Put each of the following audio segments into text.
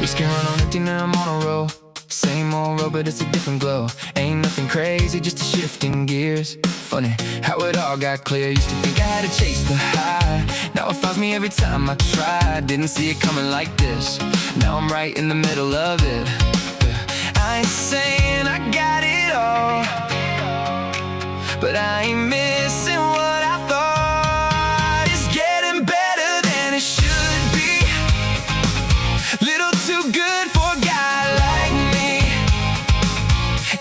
Whiskey run on empty, now I'm on a roll. Same old road, but it's a different glow. Ain't nothing crazy, just a shift in gears. Funny how it all got clear. Used to think I had to chase the high. Now it finds me every time I try. Didn't see it coming like this. Now I'm right in the middle of it. I ain't saying I got it all, but I ain't missing what I thought. It's getting better than it should be. Little too good for a guy like me.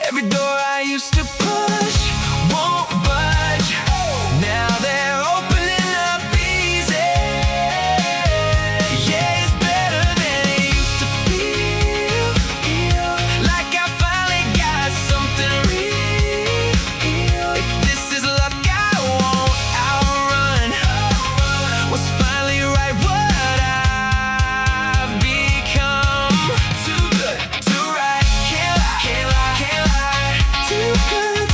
Every door I used to push won't budge. Now they're opening up easy. Yeah, it's better than it used to feel. Like I finally got something real. If this is luck, I won't outrun what's finally right, what I've become. Too good, too right, can't lie, can't lie, can't lie. Too good,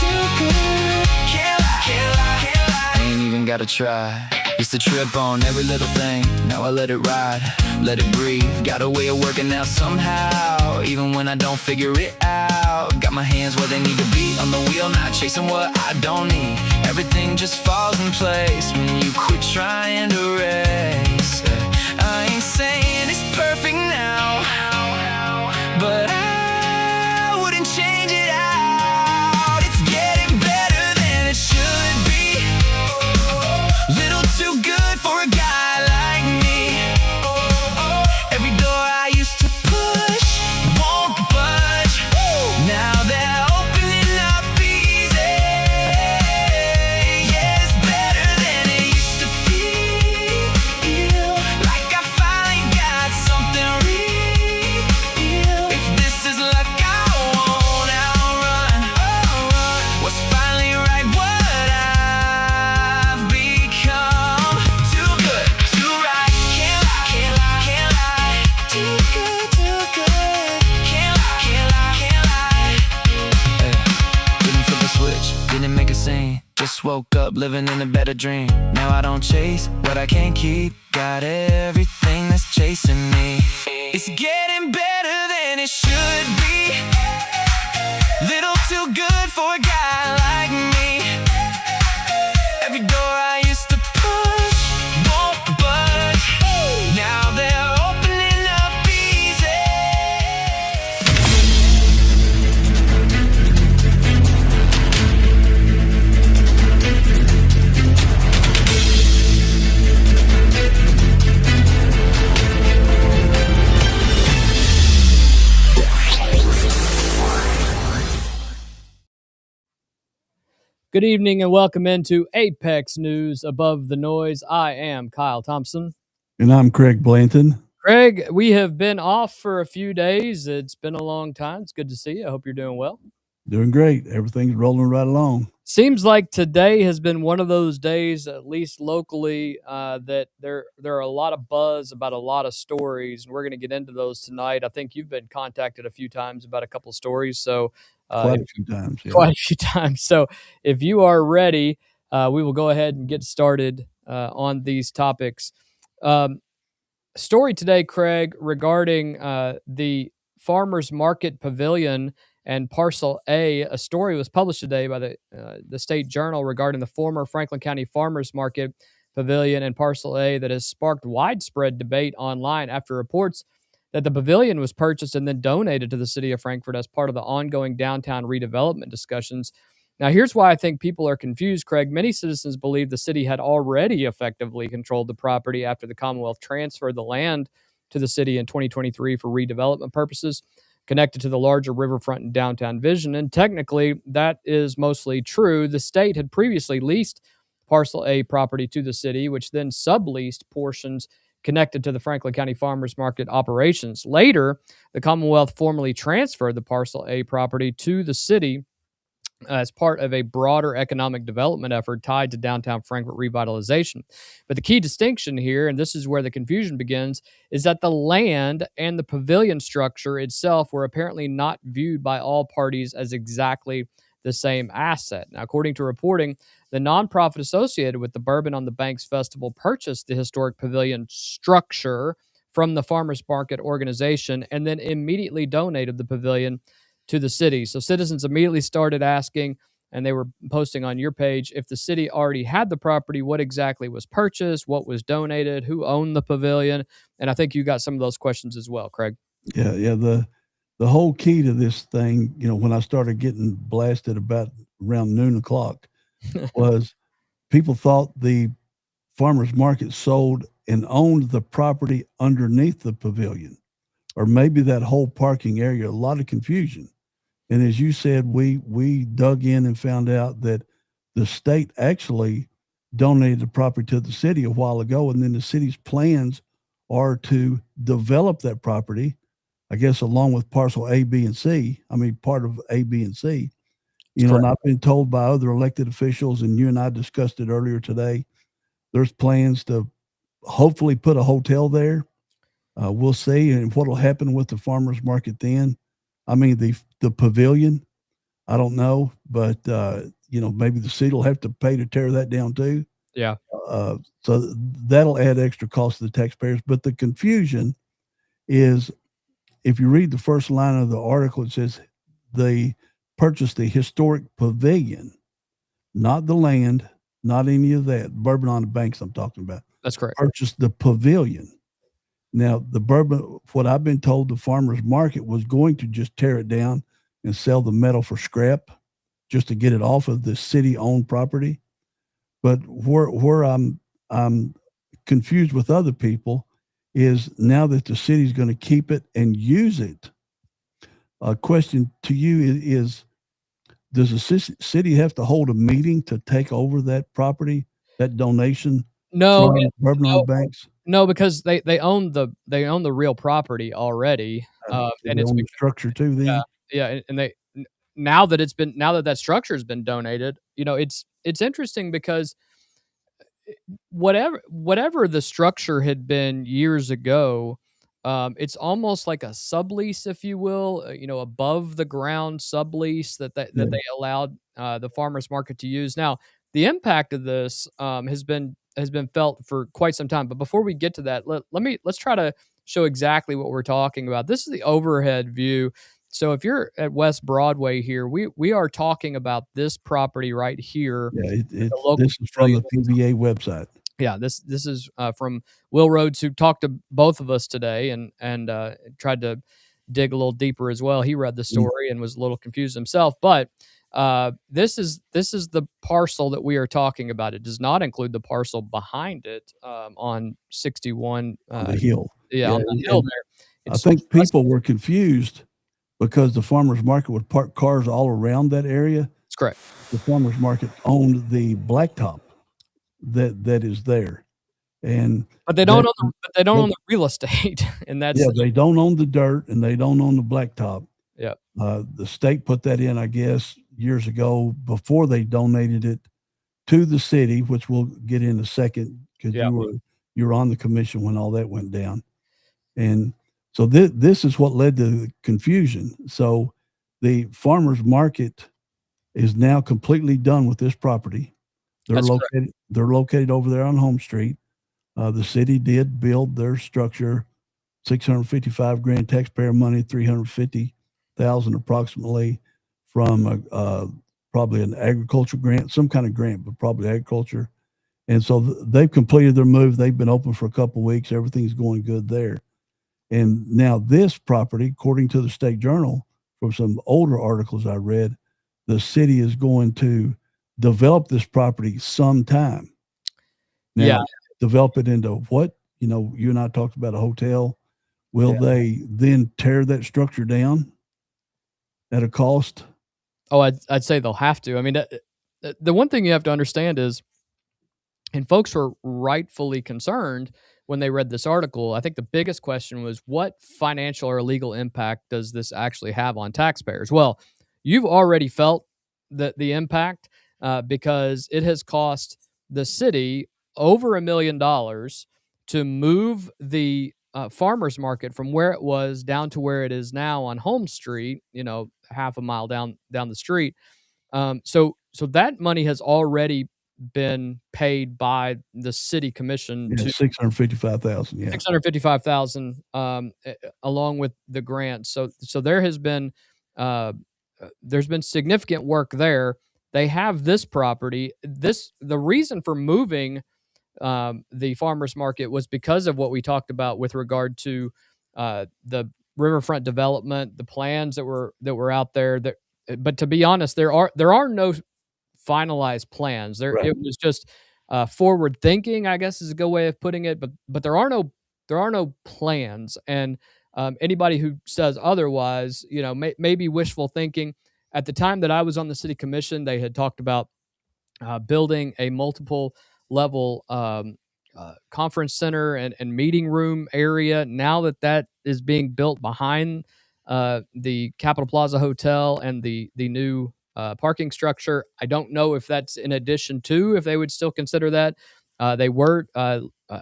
can't lie, can't lie, can't lie. I ain't even gotta try. Used to trip on every little thing, now I let it ride, let it breathe. Got a way of working out somehow, even when I don't figure it out. Got my hands where they need to be on the wheel, not chasing what I don't need. Everything just falls in place when you quit trying to race. I ain't saying it's perfect now, but I wouldn't change it out. It's getting better than it should be. Little too good for a guy like me. Every door I used to push won't budge. Now they're opening up easy. Yeah, it's better than it used to feel. Like I finally got something real. If this is luck, I won't outrun what's finally right, what I've become. Too good, too right, can't lie, can't lie, can't lie. Too good, can't lie, can't lie, can't lie. Didn't flip a switch, didn't make a scene. Just woke up living in a better dream. Now I don't chase what I can't keep. Got everything that's chasing me. It's getting better than it should be. Little too good for a guy like me. Every door I used to push won't budge. Now they're opening up easy. Good evening and welcome into Apex News Above the Noise. I am Kyle Thompson. And I'm Craig Blanton. Craig, we have been off for a few days. It's been a long time. It's good to see you. I hope you're doing well. Doing great. Everything's rolling right along. Seems like today has been one of those days, at least locally, that there are a lot of buzz about a lot of stories. And we're going to get into those tonight. I think you've been contacted a few times about a couple of stories. So Quite a few times. Yeah. Quite a few times. So if you are ready, we will go ahead and get started on these topics. Story today, Craig, regarding the Farmers Market Pavilion and Parcel A. A story was published today by the State Journal regarding the former Franklin County Farmers Market Pavilion and Parcel A that has sparked widespread debate online after reports that the pavilion was purchased and then donated to the city of Frankfort as part of the ongoing downtown redevelopment discussions. Now, here's why I think people are confused, Craig. Many citizens believe the city had already effectively controlled the property after the Commonwealth transferred the land to the city in 2023 for redevelopment purposes, connected to the larger riverfront and downtown vision. And technically, that is mostly true. The state had previously leased Parcel A property to the city, which then subleased portions connected to the Franklin County Farmers Market operations. Later, the Commonwealth formally transferred the Parcel A property to the city as part of a broader economic development effort tied to downtown Frankfort revitalization. But the key distinction here, and this is where the confusion begins, is that the land and the pavilion structure itself were apparently not viewed by all parties as exactly the same asset. Now, according to reporting, the nonprofit associated with the Bourbon on the Banks Festival purchased the historic pavilion structure from the farmers market organization, and then immediately donated the pavilion to the city. So citizens immediately started asking, and they were posting on your page, if the city already had the property, what exactly was purchased, what was donated, who owned the pavilion. And I think you got some of those questions as well, Craig. Yeah, yeah. The whole key to this thing, when I started getting blasted about around noon o'clock, was people thought the farmers market sold and owned the property underneath the pavilion, or maybe that whole parking area. A lot of confusion. And as you said, we dug in and found out that the state actually donated the property to the city a while ago, and then the city's plans are to develop that property, I guess, along with parcel A, B, and C. I mean, part of A, B, and C. And I've been told by other elected officials, and you and I discussed it earlier today, there's plans to hopefully put a hotel there. We'll see, and what will happen with the farmers market then. I mean, the pavilion, I don't know, but maybe the city will have to pay to tear that down too. Yeah. So that'll add extra cost to the taxpayers. But the confusion is, if you read the first line of the article, it says they purchased the historic pavilion, not the land, not any of that. Bourbon on the Banks I'm talking about. That's correct. Purchased the pavilion. Now, what I've been told, the farmers market was going to just tear it down and sell the metal for scrap just to get it off of the city-owned property. But where I'm confused with other people is, now that the city's going to keep it and use it, a question to you is, does the city have to hold a meeting to take over that property, that donation? No, Bourbon on the Banks? No, because they own the real property already, and it's own the structure too. Then and now that that structure has been donated, it's interesting because whatever the structure had been years ago, it's almost like a sublease, if you will, above the ground sublease that they allowed the farmers market to use. Now, the impact of this has been felt for quite some time. But before we get to that, let's try to show exactly what we're talking about. This is the overhead view. So if you're at West Broadway here, we are talking about this property right here. Yeah, this is from the PBA website. Yeah, this is from Will Rhodes, who talked to both of us today and tried to dig a little deeper as well. He read the story and was a little confused himself. But this is the parcel that we are talking about. It does not include the parcel behind it on 61 on the hill. Yeah, on the hill there. I think people were confused because the farmers market would park cars all around that area. That's correct. The farmers market owned the blacktop that is there, but they don't own the real estate, and that's they don't own the dirt and they don't own the blacktop. Yeah, the state put that in, I guess, years ago before they donated it to the city, which we'll get in a second, because you were on the commission when all that went down. And so this is what led to the confusion. So the farmers market is now completely done with this property. They're located over there on Home Street. The city did build their structure, $655,000 taxpayer money, $350,000 approximately from probably an agriculture grant, some kind of grant, but probably agriculture. And so they've completed their move. They've been open for a couple of weeks. Everything's going good there. And now this property, according to the State Journal, from some older articles I read, the city is going to develop this property sometime. Now, develop it into what? You and I talked about a hotel. Will they then tear that structure down at a cost? Oh, I'd say they'll have to. I mean, the one thing you have to understand is, and folks were rightfully concerned when they read this article, I think the biggest question was, what financial or legal impact does this actually have on taxpayers? Well, you've already felt the impact because it has cost the city over $1 million to move the farmers market from where it was down to where it is now on Home Street, half a mile down the street. So that money has already been paid by the city commission Yeah, to 655,000. Yeah. 655,000, along with the grant. So uh, there's been significant work there. They have this property. The reason for moving the farmers market was because of what we talked about with regard to the riverfront development, the plans that were out there. But to be honest, there are no finalized plans. Right. It was just forward thinking, I guess is a good way of putting it. But there are no plans, and anybody who says otherwise, maybe wishful thinking. At the time that I was on the city commission, they had talked about building a multiple level conference center and meeting room area. Now that is being built behind the Capitol Plaza Hotel and the new parking structure, I don't know if that's in addition to, if they would still consider that. They were, I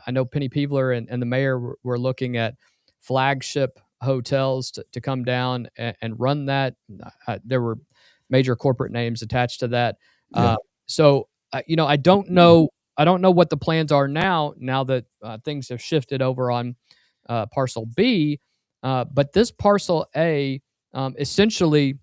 know Penny Peevler and the mayor were looking at flagship hotels to come down and run that. There were major corporate names attached to that. Yeah. So, I don't know. I don't know what the plans are now. Now that things have shifted over on Parcel B, but this Parcel A, essentially,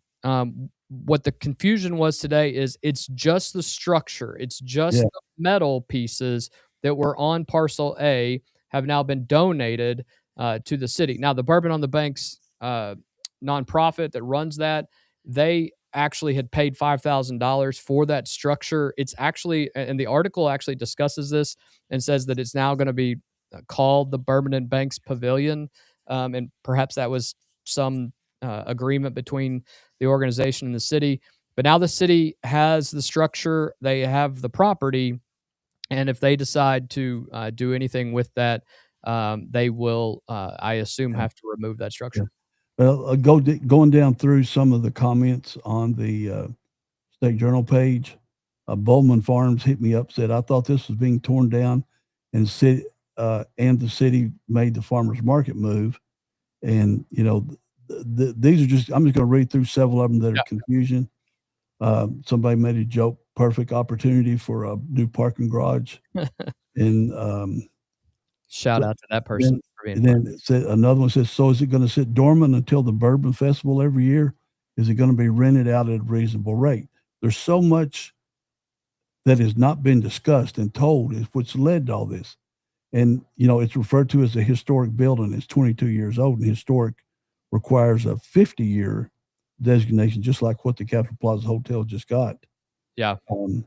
what the confusion was today is it's just the structure. It's just Yeah. the metal pieces that were on Parcel A have now been donated to the city. Now, the Bourbon on the Banks nonprofit that runs that, they actually had paid $5,000 for that structure. It's actually, and the article actually discusses this and says that it's now going to be called the Bourbon and Banks Pavilion, and perhaps that was some agreement between the organization and the city. But now the city has the structure, they have the property, and if they decide to do anything with that, they will, I assume, have to remove that structure. Well, going down through some of the comments on the State Journal page, Bowman Farms hit me up, said, I thought this was being torn down, and the city made the farmers market move. And, these are just, I'm just going to read through several of them that are confusion. Somebody made a joke, perfect opportunity for a new parking garage. And shout out to that person. And then it said, another one says, so is it going to sit dormant until the Bourbon Festival every year? Is it going to be rented out at a reasonable rate? There's so much that has not been discussed and told is what's led to all this. And, it's referred to as a historic building. It's 22 years old, and historic requires a 50-year designation, just like what the Capitol Plaza Hotel just got. Yeah. And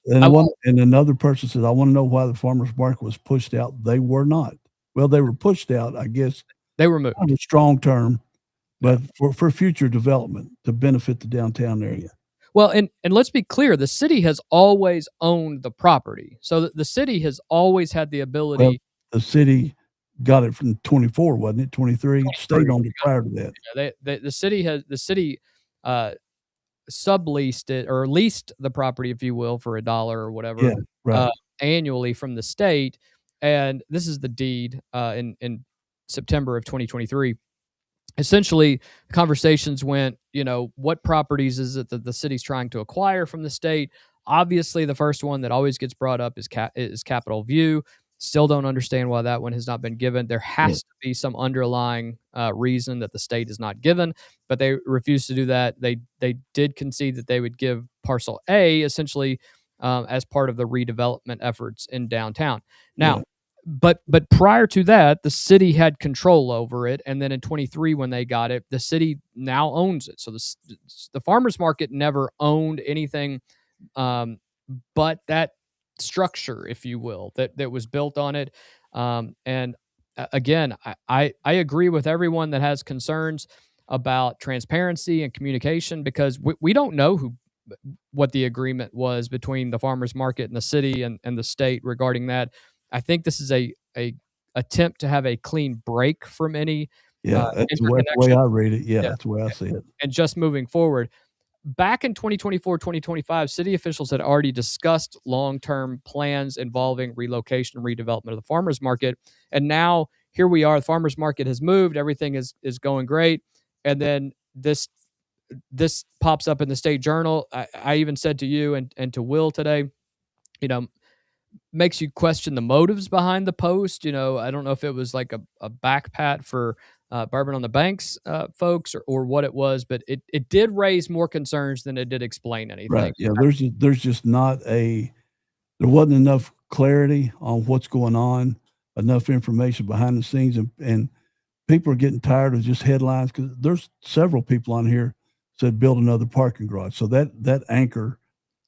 another person says, I want to know why the farmers market was pushed out. They were not. Well, they were pushed out, I guess. They were moved. Not a strong term, but for future development to benefit the downtown area. Well, and let's be clear, the city has always owned the property. So the city has always had the ability. Well, the city got it from 24, wasn't it? 23. Stayed on it prior to that. Yeah, the city subleased it, or leased the property, if you will, for $1 or whatever, annually from the state. And this is the deed in September of 2023. Essentially, conversations went, what properties is it that the city's trying to acquire from the state? Obviously, the first one that always gets brought up is Capitol View. Still don't understand why that one has not been given. There has to be some underlying reason that the state is not given, but they refused to do that. They did concede that they would give Parcel A essentially as part of the redevelopment efforts in downtown. Now, but prior to that, the city had control over it, and then in 23, when they got it, the city now owns it. So the farmers market never owned anything but that structure, if you will, that was built on it. And again, I agree with everyone that has concerns about transparency and communication, because we don't know what the agreement was between the farmers market and the city and the state regarding that. I think this is a attempt to have a clean break from any that's the way I read it. That's the way I see it. And just moving forward. Back in 2024, 2025, city officials had already discussed long-term plans involving relocation and redevelopment of the farmers market. And now here we are, the farmers market has moved, everything is going great. And then this this pops up in the State Journal. I even said to you and to Will today, you know, makes you question the motives behind the post. I don't know if it was like a back pat for Bourbon on the Banks folks, or what it was, but it did raise more concerns than it did explain anything. Right. Yeah. There's just not there wasn't enough clarity on what's going on, enough information behind the scenes, and people are getting tired of just headlines, because there's several people on here said build another parking garage. So that anchor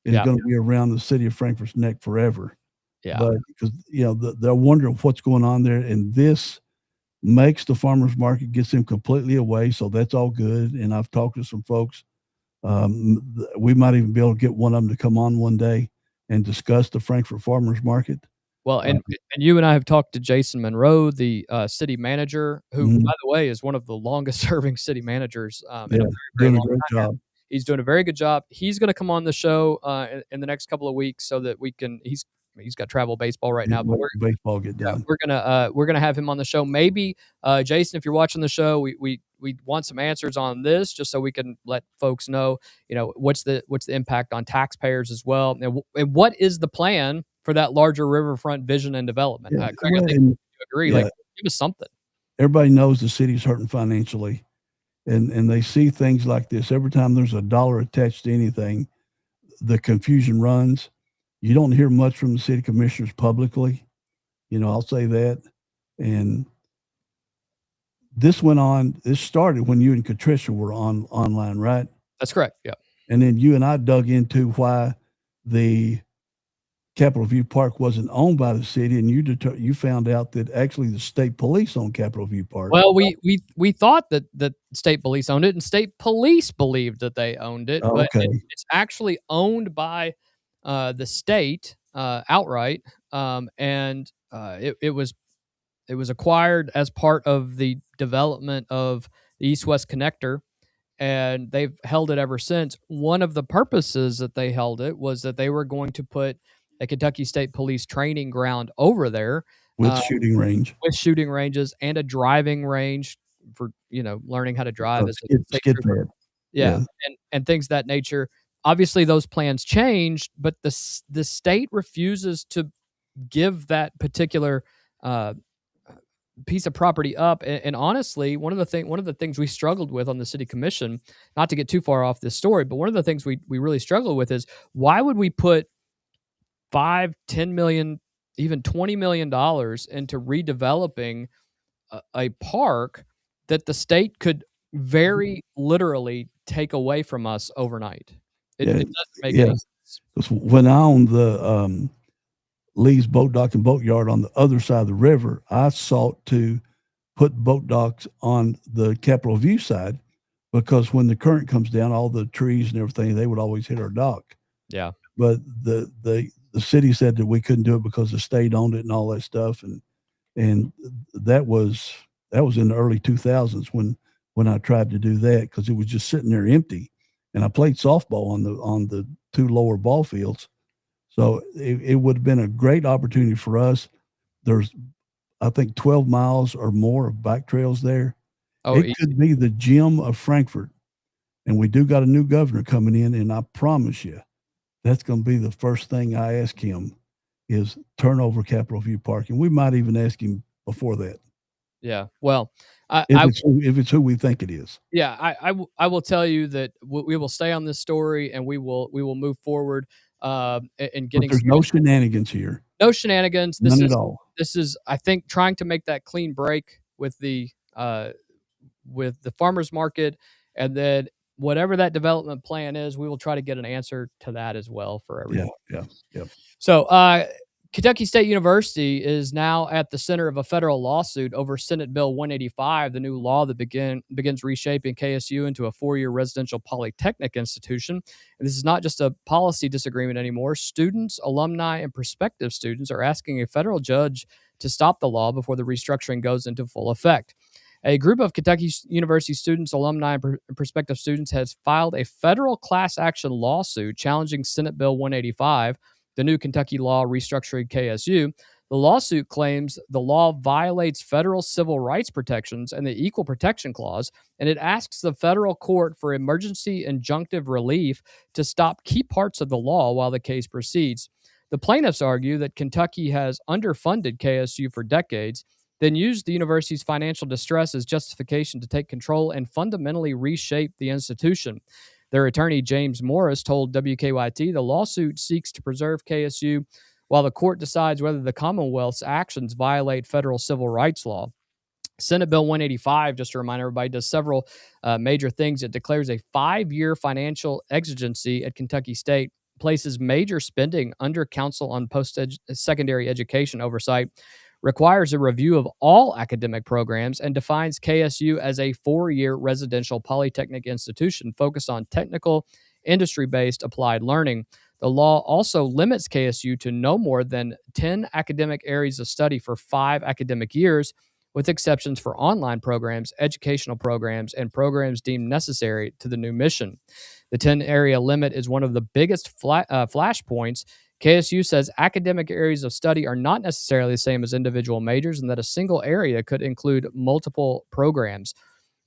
is going to be around the city of Frankfort's neck forever. Yeah. But because they're wondering what's going on there, and this makes the farmers market, gets them completely away. So that's all good. And I've talked to some folks. We might even be able to get one of them to come on one day and discuss the Frankfort farmers market. Well, and you and I have talked to Jason Monroe, the city manager, who, by the way, is one of the longest serving city managers. Doing a great job. He's doing a very good job. He's going to come on the show in the next couple of weeks so that we can. He's got travel baseball right now, but baseball get done. We're gonna have him on the show. Maybe Jason, if you're watching the show, we want some answers on this, just so we can let folks know, what's the impact on taxpayers as well, and what is the plan for that larger riverfront vision and development. Craig, I think you agree. Like, give us something. Everybody knows the city's hurting financially, and they see things like this every time there's a dollar attached to anything. The confusion runs. You don't hear much from the city commissioners publicly. I'll say that. And this started when you and Katricia were online, right? That's correct. Yeah. And then you and I dug into why the Capitol View Park wasn't owned by the city, and you found out that actually the state police owned Capitol View Park. Well, we thought that the state police owned it, and state police believed that they owned it, but it's actually owned by the state outright, and it was acquired as part of the development of the East-West Connector, and they've held it ever since. One of the purposes that they held it was that they were going to put a Kentucky State Police training ground over there with shooting ranges and a driving range for learning how to drive as a skid pad. Yeah, and things of that nature. Obviously, those plans changed, but the state refuses to give that particular piece of property up. And honestly, one of the things we struggled with on the city commission, not to get too far off this story, but one of the things we really struggle with is, why would we put $5, $10 million, even $20 million into redeveloping a park that the state could very literally take away from us overnight? It doesn't make any sense. When I owned the Lee's Boat Dock and Boat Yard on the other side of the river, I sought to put boat docks on the Capitol View side, because when the current comes down, all the trees and everything, they would always hit our dock. Yeah. But the city said that we couldn't do it because the state owned it and all that stuff, and that was in the early 2000s when I tried to do that, because it was just sitting there empty. And I played softball on the two lower ball fields. So it would have been a great opportunity for us. There's, I think, 12 miles or more of bike trails there. It could be the gem of Frankfort. And we do got a new governor coming in, and I promise you, that's going to be the first thing I ask him, is turn over Capitol View Park. And we might even ask him before that. Yeah. Well, if it's who we think it is. Yeah, I will tell you that we will stay on this story, and we will move forward in getting. But there's no shenanigans here. No shenanigans. None at all. This is, I think, trying to make that clean break with the farmers market, and then whatever that development plan is, we will try to get an answer to that as well for everyone. Yeah. So, Kentucky State University is now at the center of a federal lawsuit over Senate Bill 185, the new law that begins reshaping KSU into a 4-year residential polytechnic institution. And this is not just a policy disagreement anymore. Students, alumni, and prospective students are asking a federal judge to stop the law before the restructuring goes into full effect. A group of Kentucky University students, alumni, and prospective students has filed a federal class action lawsuit challenging Senate Bill 185, the new Kentucky law restructuring KSU. The lawsuit claims the law violates federal civil rights protections and the Equal Protection Clause, and it asks the federal court for emergency injunctive relief to stop key parts of the law while the case proceeds. The plaintiffs argue that Kentucky has underfunded KSU for decades, then used the university's financial distress as justification to take control and fundamentally reshape the institution. Their attorney, James Morris, told WKYT the lawsuit seeks to preserve KSU while the court decides whether the Commonwealth's actions violate federal civil rights law. Senate Bill 185, just to remind everybody, does several major things. It declares a 5-year financial exigency at Kentucky State, places major spending under Council on Post-Secondary Education oversight, requires a review of all academic programs, and defines KSU as a 4-year residential polytechnic institution focused on technical, industry-based applied learning. The law also limits KSU to no more than 10 academic areas of study for 5 academic years, with exceptions for online programs, educational programs, and programs deemed necessary to the new mission. The 10-area limit is one of the biggest flashpoints. KSU says academic areas of study are not necessarily the same as individual majors, and that a single area could include multiple programs.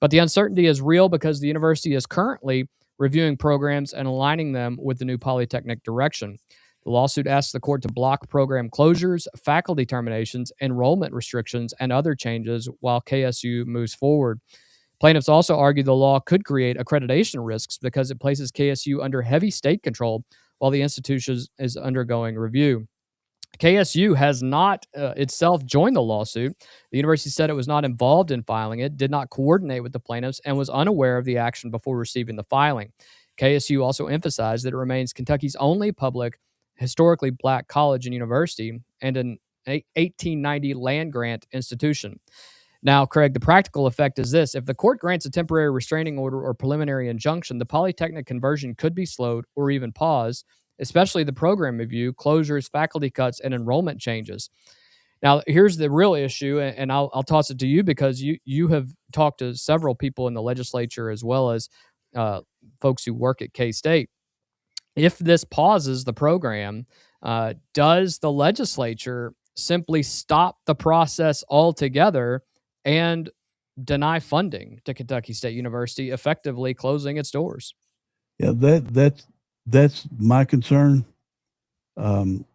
But the uncertainty is real because the university is currently reviewing programs and aligning them with the new polytechnic direction. The lawsuit asks the court to block program closures, faculty terminations, enrollment restrictions, and other changes while KSU moves forward. Plaintiffs also argue the law could create accreditation risks because it places KSU under heavy state control while the institution is undergoing review. KSU has not itself joined the lawsuit. The university said it was not involved in filing it, did not coordinate with the plaintiffs, and was unaware of the action before receiving the filing. KSU also emphasized that it remains Kentucky's only public, historically black college and university, and an 1890 land grant institution. Now, Craig, the practical effect is this. If the court grants a temporary restraining order or preliminary injunction, the polytechnic conversion could be slowed or even paused, especially the program review, closures, faculty cuts, and enrollment changes. Now, here's the real issue, and I'll toss it to you because you have talked to several people in the legislature as well as folks who work at K-State. If this pauses the program, does the legislature simply stop the process altogether and deny funding to Kentucky State University, effectively closing its doors? Yeah, that's my concern. Will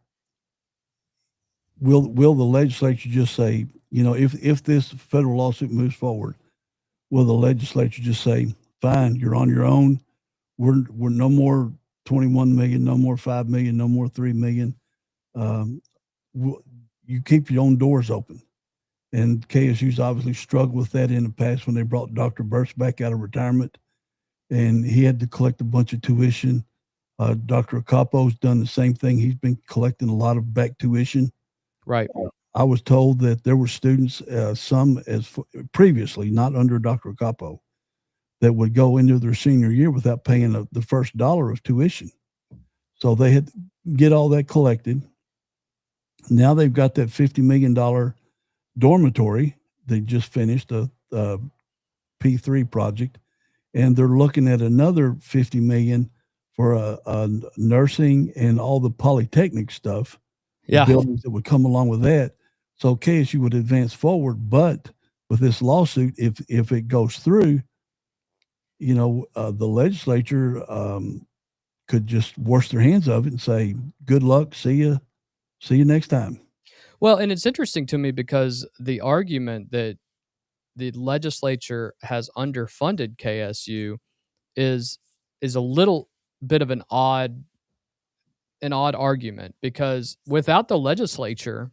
the legislature just say, if this federal lawsuit moves forward, will the legislature just say, fine, you're on your own. We're no more 21 million, no more 5 million, no more 3 million. You keep your own doors open. And KSU's obviously struggled with that in the past when they brought Dr. Burst back out of retirement, and he had to collect a bunch of tuition. Dr. Acapo's done the same thing. He's been collecting a lot of back tuition. Right. I was told that there were students, some as previously, not under Dr. Acapo, that would go into their senior year without paying the first dollar of tuition. So they had to get all that collected. Now they've got that $50 million dormitory. They just finished a P3 project, and they're looking at another $50 million for a nursing and all the polytechnic stuff, the buildings that would come along with that. So KSU would advance forward, but with this lawsuit, if it goes through, the legislature could just wash their hands of it and say, good luck, see you next time. Well, and it's interesting to me because the argument that the legislature has underfunded KSU is a little bit of an odd argument, because without the legislature,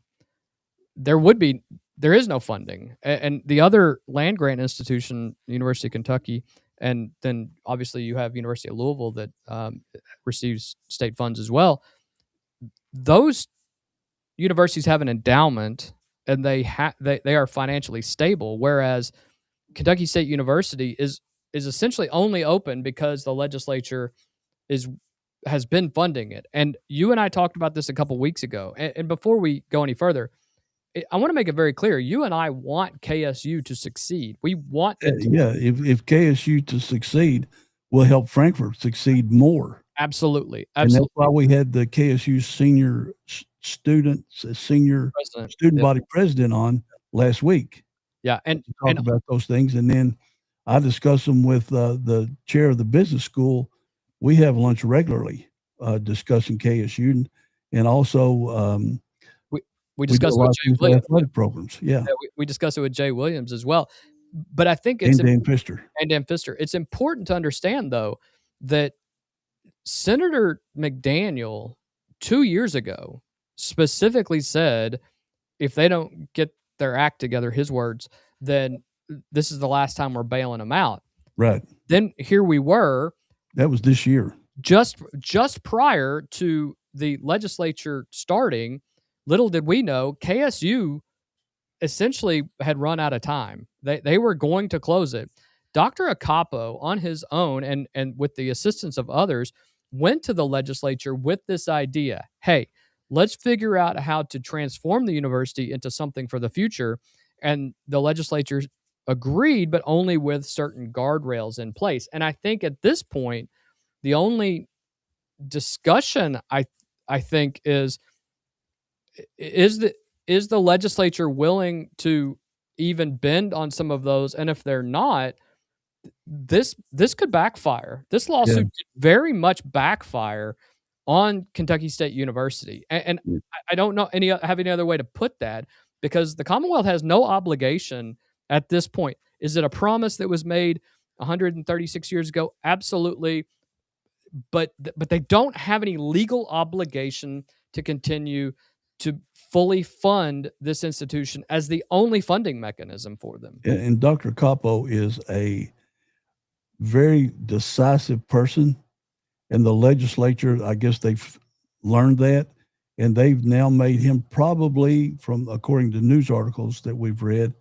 there is no funding. And the other land grant institution, University of Kentucky, and then obviously you have University of Louisville that receives state funds as well. Those universities have an endowment, and they are financially stable, whereas Kentucky State University is essentially only open because the legislature has been funding it. And you and I talked about this a couple weeks ago. And before we go any further, I want to make it very clear. You and I want KSU to succeed. We want it to. Yeah, if KSU to succeed will help Frankfort succeed more. Absolutely. And that's Absolutely. why we had the KSU senior student President. student Yep. body president on last week Yeah. to talk about those things, and then I discuss them with the chair of the business school. We have lunch regularly discussing KSU, and also we we do a discussed it lot with of Jay things with Williams. athletic programs. Yeah, Yeah, we discussed it with Jay Williams as well. But I think and it's Dan Pfister. and Dan Pfister. It's important to understand though that Senator McDaniel 2 years ago specifically said if they don't get their act together, his words, then this is the last time we're bailing them out. Right. Then here we were That was this year. just prior to the legislature starting. Little did we know KSU essentially had run out of time. They were going to close it. Dr. Acapo, on his own and with the assistance of others, went to the legislature with this idea. Hey, let's figure out how to transform the university into something for the future. And the legislature agreed, but only with certain guardrails in place. And I think at this point, the only discussion I think is the is the legislature willing to even bend on some of those? And if they're not, this could backfire. This Yeah. lawsuit could very much backfire on Kentucky State University. And Yeah. I don't know have any other way to put that because the Commonwealth has no obligation at this point. Is it a promise that was made 136 years ago? Absolutely. But they don't have any legal obligation to continue to fully fund this institution as the only funding mechanism for them. And Dr. Capo is a very decisive person, and the legislature, I guess they've learned that, and they've now made him probably, from according to news articles that we've read,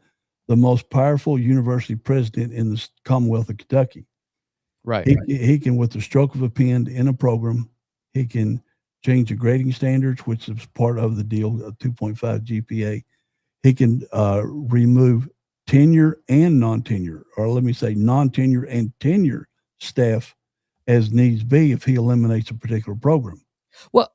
the most powerful university president in the Commonwealth of Kentucky. Right. He can, with the stroke of a pen in a program, he can change the grading standards, which is part of the deal, a 2.5 GPA. He can remove tenure and non-tenure, or let me say non-tenure and tenure staff as needs be if he eliminates a particular program. Well,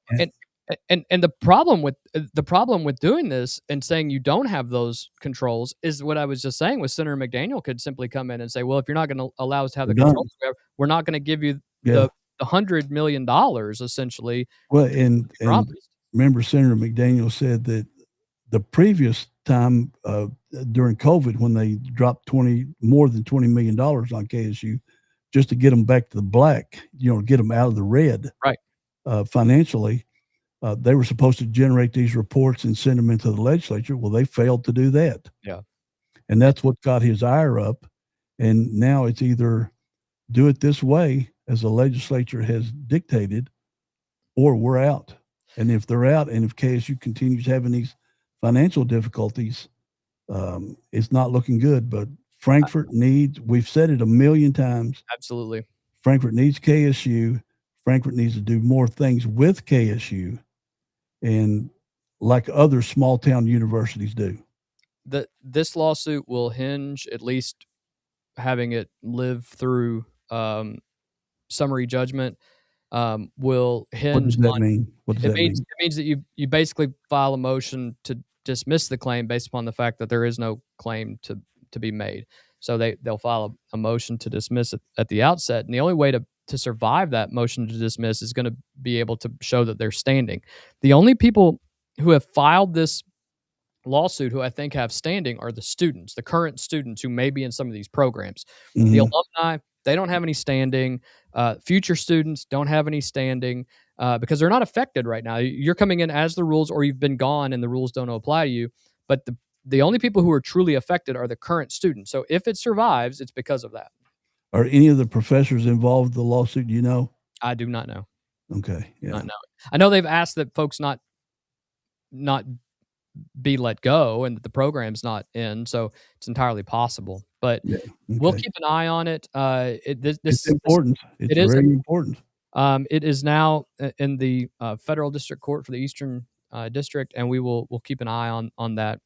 and the problem with doing this and saying you don't have those controls is what I was just saying with Senator McDaniel could simply come in and say, well, if you're not going to allow us to have the controls, we're not going to give you the $100 million essentially. Well, and remember Senator McDaniel said that the previous time during COVID, when they dropped more than $20 million on KSU just to get them back to the black, get them out of the red, right? Financially, they were supposed to generate these reports and send them into the legislature. Well, they failed to do that. Yeah, and that's what got his ire up. And now it's either do it this way, as the legislature has dictated, or we're out. And if they're out, and if KSU continues having these financial difficulties, it's not looking good. But Frankfort needs, we've said it a million times. Absolutely. Frankfort needs KSU. Frankfort needs to do more things with KSU, and like other small town universities do. This lawsuit will hinge, at least having it live through summary judgment, will hinge. What does that mean? What does that mean? It means that you basically file a motion to dismiss the claim based upon the fact that there is no claim to be made. So they'll file a motion to dismiss it at the outset, and the only way to survive that motion to dismiss is going to be able to show that they're standing. The only people who have filed this lawsuit who I think have standing are the students, the current students who may be in some of these programs. Mm-hmm. The alumni, they don't have any standing. Future students don't have any standing because they're not affected right now. You're coming in as the rules, or you've been gone and the rules don't apply to you. But the only people who are truly affected are the current students. So if it survives, it's because of that. Are any of the professors involved in the lawsuit? Do you know? I do not know. Okay. Yeah. Not know. I know they've asked that folks not be let go and that the program's not in, so it's entirely possible. But we'll keep an eye on it. It's important. It's very important. It is now in the federal district court for the Eastern District, and we'll keep an eye on that.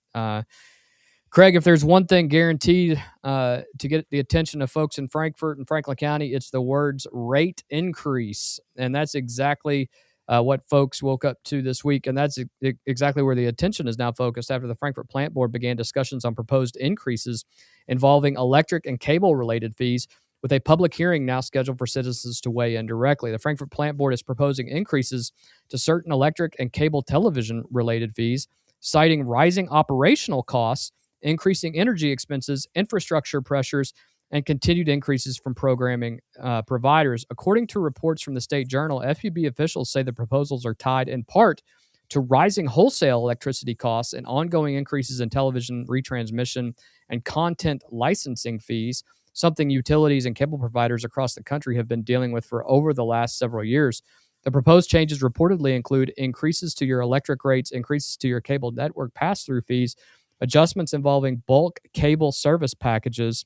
Craig, if there's one thing guaranteed to get the attention of folks in Frankfort and Franklin County, it's the words rate increase. And that's exactly what folks woke up to this week. And that's exactly where the attention is now focused after the Frankfort Plant Board began discussions on proposed increases involving electric and cable related fees, with a public hearing now scheduled for citizens to weigh in directly. The Frankfort Plant Board is proposing increases to certain electric and cable television related fees, citing rising operational costs, increasing energy expenses, infrastructure pressures, and continued increases from programming providers. According to reports from the State Journal, FPB officials say the proposals are tied in part to rising wholesale electricity costs and ongoing increases in television retransmission and content licensing fees, something utilities and cable providers across the country have been dealing with for over the last several years. The proposed changes reportedly include increases to your electric rates, increases to your cable network pass-through fees, adjustments involving bulk cable service packages,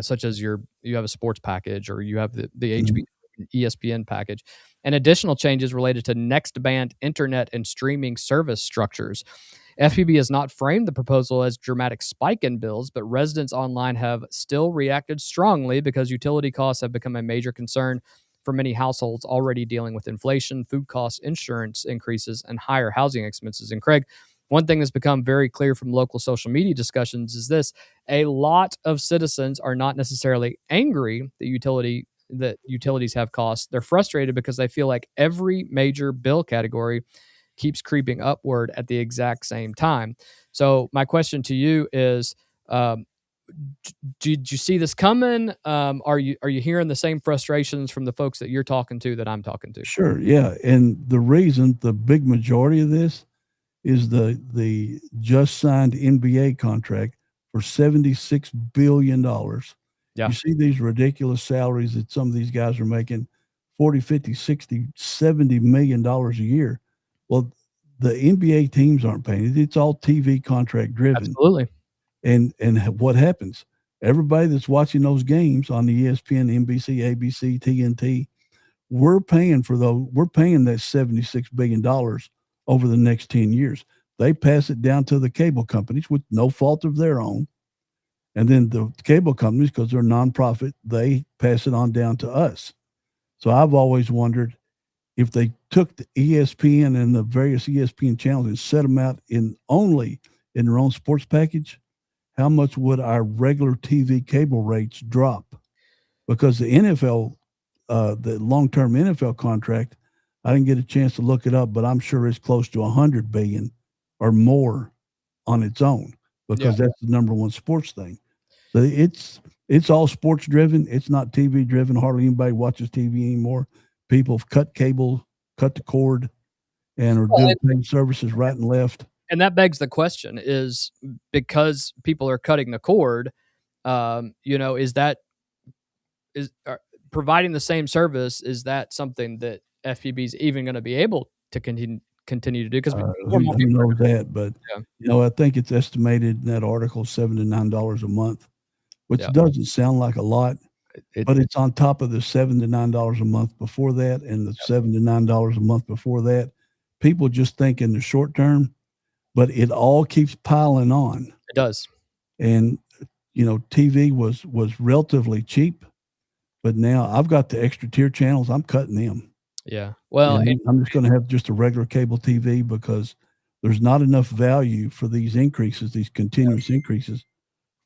such as you have a sports package or you have the HBO ESPN package, and additional changes related to next band internet and streaming service structures. FPB has not framed the proposal as a dramatic spike in bills, but residents online have still reacted strongly because utility costs have become a major concern for many households already dealing with inflation, food costs, insurance increases, and higher housing expenses. And Craig, one thing that's become very clear from local social media discussions is this: a lot of citizens are not necessarily angry that utilities have costs. They're frustrated because they feel like every major bill category keeps creeping upward at the exact same time. So my question to you is, did you see this coming? Are you hearing the same frustrations from the folks that you're talking to that I'm talking to? Sure, yeah, and the big majority of this is the just signed NBA contract for $76 billion. Yeah. You see these ridiculous salaries that some of these guys are making, 40, 50, 60, $70 million a year. Well, the NBA teams aren't paying it. It's all TV contract driven. Absolutely. And what happens? Everybody that's watching those games on the ESPN, NBC, ABC, TNT, we're paying that $76 billion over the next 10 years. They pass it down to the cable companies with no fault of their own. And then the cable companies, because they're nonprofit, they pass it on down to us. So I've always wondered if they took the ESPN and the various ESPN channels and set them out only in their own sports package, how much would our regular TV cable rates drop? Because the NFL, the long-term NFL contract, I didn't get a chance to look it up, but I'm sure it's close to $100 billion or more on its own, because that's the number one sports thing. So it's all sports driven. It's not TV driven. Hardly anybody watches TV anymore. People have cut cable, cut the cord, and are doing services right and left. And that begs the question: is because people are cutting the cord, is providing the same service? Is that something that FPB is even going to be able to continue to do? Because who knows that? But I think it's estimated in that article $7 to $9 a month, which doesn't sound like a lot, but it's on top of the $7 to $9 a month before that, and the $7 to $9 a month before that. People just think in the short term, but it all keeps piling on. It does. And TV was relatively cheap, but now I've got the extra tier channels. I'm cutting them. Yeah. Well, I'm just going to have just a regular cable TV because there's not enough value for these increases, these continuous increases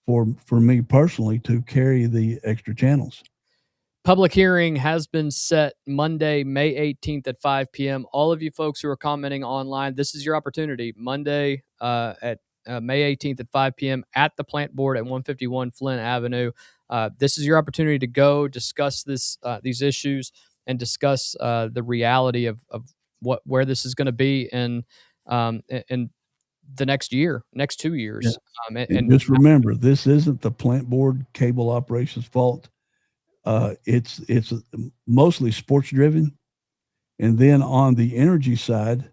for me personally to carry the extra channels. Public hearing has been set Monday, May 18th at 5 p.m. All of you folks who are commenting online, this is your opportunity. Monday at May 18th at 5 p.m. at the plant board at 151 Flint Avenue. This is your opportunity to go discuss these issues and discuss the reality of where this is going to be in the next 2 years. Yeah. And just remember, this isn't the plant board cable operations fault. It's mostly sports driven. And then on the energy side,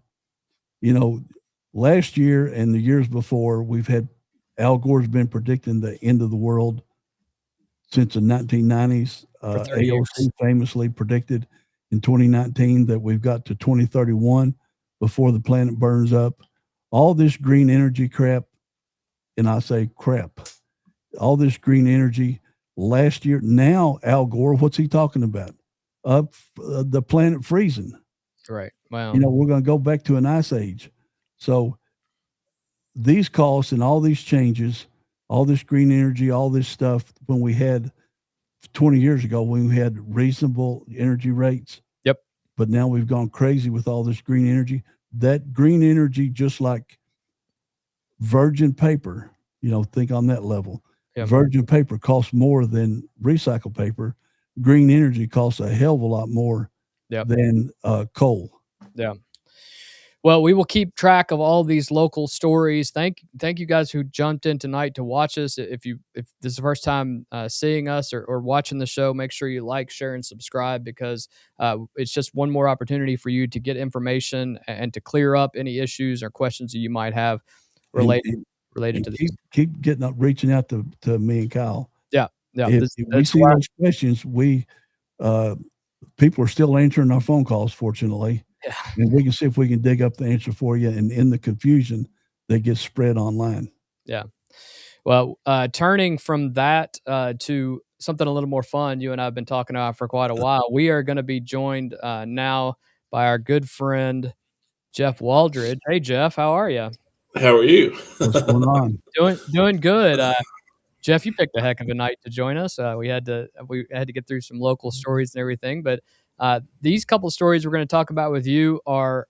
last year and the years before, we've had Al Gore's been predicting the end of the world since the 1990s. AOC famously predicted in 2019 that we've got to 2031 before the planet burns up. All this green energy crap, and I say, crap, all this green energy last year. Now, Al Gore, what's he talking about? The planet freezing. Right. Wow. We're going to go back to an ice age. So these costs and all these changes, all this green energy, all this stuff, when we had 20 years ago, when we had reasonable energy rates. Yep. But now we've gone crazy with all this green energy. That green energy, just like virgin paper, think on that level. Yep. Virgin paper costs more than recycled paper. Green energy costs a hell of a lot more than coal. Yeah. Well, we will keep track of all these local stories. Thank you guys who jumped in tonight to watch us. If this is the first time seeing us or watching the show, make sure you like, share, and subscribe, because it's just one more opportunity for you to get information and to clear up any issues or questions that you might have related to this. Keep reaching out to me and Kyle. Yeah. If we see those questions, people are still answering our phone calls, fortunately. Yeah. And we can see if we can dig up the answer for you. And in the confusion that gets spread online. Yeah. Well, turning from that to something a little more fun, you and I have been talking about for quite a while. We are going to be joined now by our good friend, Jeff Waldridge. Hey, Jeff, how are you? How are you? What's going on? Doing good. Jeff, you picked a heck of a night to join us. We had to get through some local stories and everything, but these couple of stories we're going to talk about with you are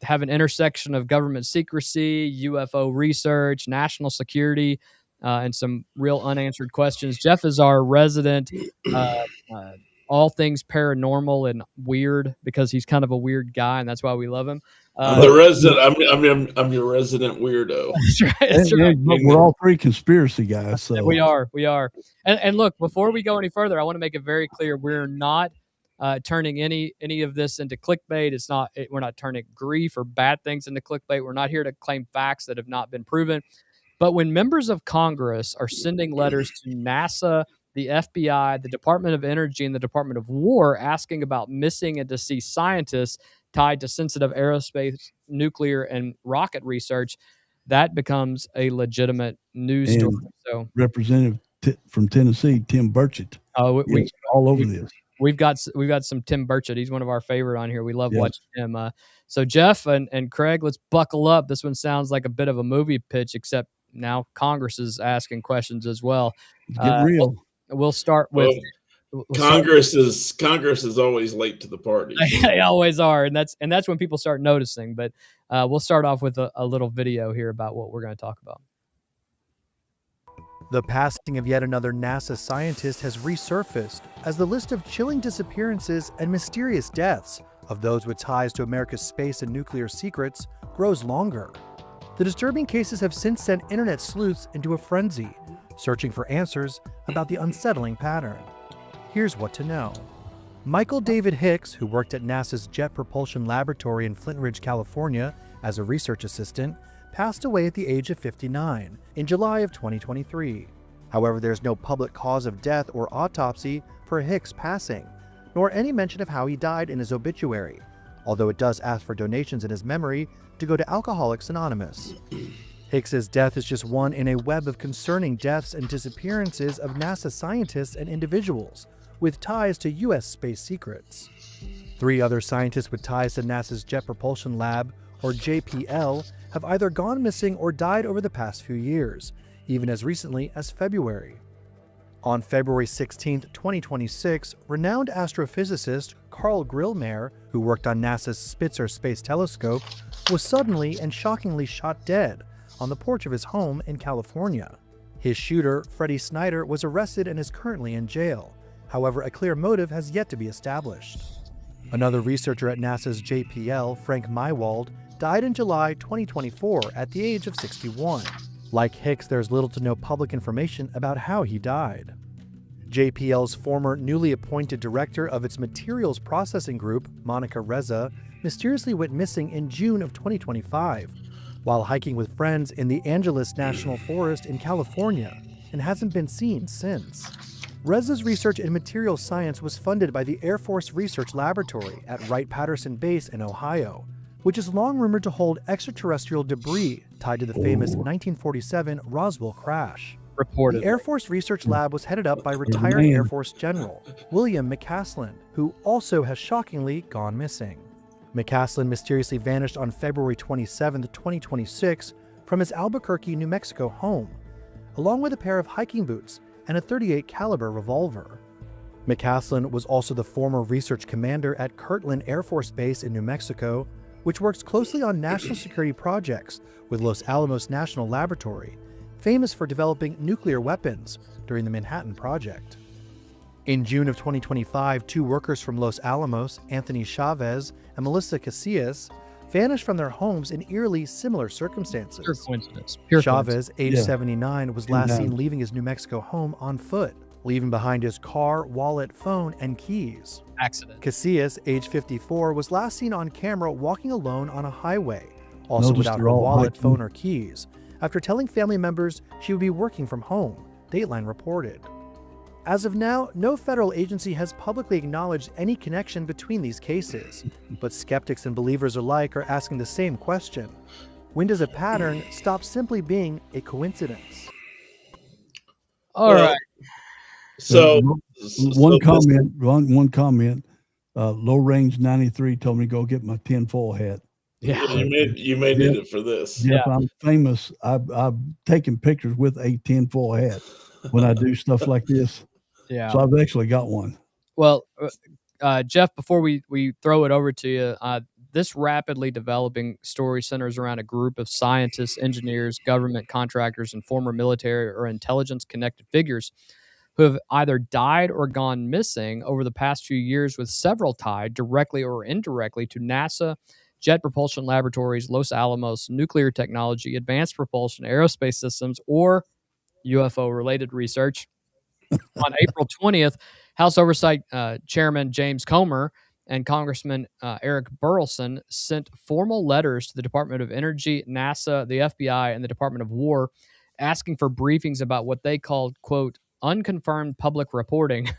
have an intersection of government secrecy, UFO research, national security, and some real unanswered questions. Jeff is our resident all things paranormal and weird, because he's kind of a weird guy, and that's why we love him. I'm the resident. I'm your resident weirdo. That's right. We're all three conspiracy guys. So. We are. And look, before we go any further, I want to make it very clear: we're not turning any of this into clickbait. We're not turning grief or bad things into clickbait. We're not here to claim facts that have not been proven. But when members of Congress are sending letters to NASA, the FBI, the Department of Energy, and the Department of War asking about missing and deceased scientists tied to sensitive aerospace, nuclear, and rocket research, that becomes a legitimate news story. So, Representative from Tennessee, Tim Burchett, we all over this. We've got some Tim Burchett. He's one of our favorite on here. We love watching him. So Jeff and Craig, let's buckle up. This one sounds like a bit of a movie pitch, except now Congress is asking questions as well. Get real. We'll start with Congress is always late to the party. They always are, and that's when people start noticing. But we'll start off with a little video here about what we're going to talk about. The passing of yet another NASA scientist has resurfaced as the list of chilling disappearances and mysterious deaths of those with ties to America's space and nuclear secrets grows longer. The disturbing cases have since sent internet sleuths into a frenzy, searching for answers about the unsettling pattern. Here's what to know. Michael David Hicks, who worked at NASA's Jet Propulsion Laboratory in Flint Ridge, California, as a research assistant, passed away at the age of 59 in July of 2023. However, there's no public cause of death or autopsy for Hicks' passing, nor any mention of how he died in his obituary, although it does ask for donations in his memory to go to Alcoholics Anonymous. Hicks's death is just one in a web of concerning deaths and disappearances of NASA scientists and individuals with ties to U.S. space secrets. 3 other scientists with ties to NASA's Jet Propulsion Lab, or JPL, have either gone missing or died over the past few years, even as recently as February. On February 16, 2026, renowned astrophysicist Carl Grillmeyer, who worked on NASA's Spitzer Space Telescope, was suddenly and shockingly shot dead on the porch of his home in California. His shooter, Freddie Snyder, was arrested and is currently in jail. However, a clear motive has yet to be established. Another researcher at NASA's JPL, Frank Mywald, died in July 2024 at the age of 61. Like Hicks, there's little to no public information about how he died. JPL's former newly appointed director of its materials processing group, Monica Reza, mysteriously went missing in June of 2025 while hiking with friends in the Angeles National Forest in California, and hasn't been seen since. Reza's research in materials science was funded by the Air Force Research Laboratory at Wright-Patterson Base in Ohio, which is long rumored to hold extraterrestrial debris tied to the famous 1947 Roswell crash. Reported. The Air Force Research Lab was headed up by retired Air Force General William McCaslin, who also has shockingly gone missing. McCaslin mysteriously vanished on February 27, 2026, from his Albuquerque, New Mexico home, along with a pair of hiking boots and a .38 caliber revolver. McCaslin was also the former research commander at Kirtland Air Force Base in New Mexico, which works closely on national security projects with Los Alamos National Laboratory, famous for developing nuclear weapons during the Manhattan Project. In June of 2025, 2 workers from Los Alamos, Anthony Chavez and Melissa Casillas, vanished from their homes in eerily similar circumstances. Pure coincidence. Pure Chavez, age Yeah. 79, was last seen leaving his New Mexico home on foot, leaving behind his car, wallet, phone, and keys. accident. Casillas, age 54, was last seen on camera walking alone on a highway, also Noticed without they're her all wallet, hiking. phone, or keys, after telling family members she would be working from home, Dateline reported. As of now, no federal agency has publicly acknowledged any connection between these cases, but skeptics and believers alike are asking the same question. When does a pattern stop simply being a coincidence? All Well, right. So One comment. Low range 93 told me to go get my tinfoil hat. Yeah. you may need it for this. Jeff, I'm famous. I've taken pictures with a tinfoil hat when I do stuff like this. Yeah. So I've actually got one. Well, Jeff, before we throw it over to you, this rapidly developing story centers around a group of scientists, engineers, government contractors, and former military or intelligence-connected figures who have either died or gone missing over the past few years, with several tied directly or indirectly to NASA, Jet Propulsion Laboratories, Los Alamos, nuclear technology, advanced propulsion, aerospace systems, or UFO-related research. On April 20th, House Oversight Chairman James Comer and Congressman Eric Burleson sent formal letters to the Department of Energy, NASA, the FBI, and the Department of War, asking for briefings about what they called, quote, unconfirmed public reporting.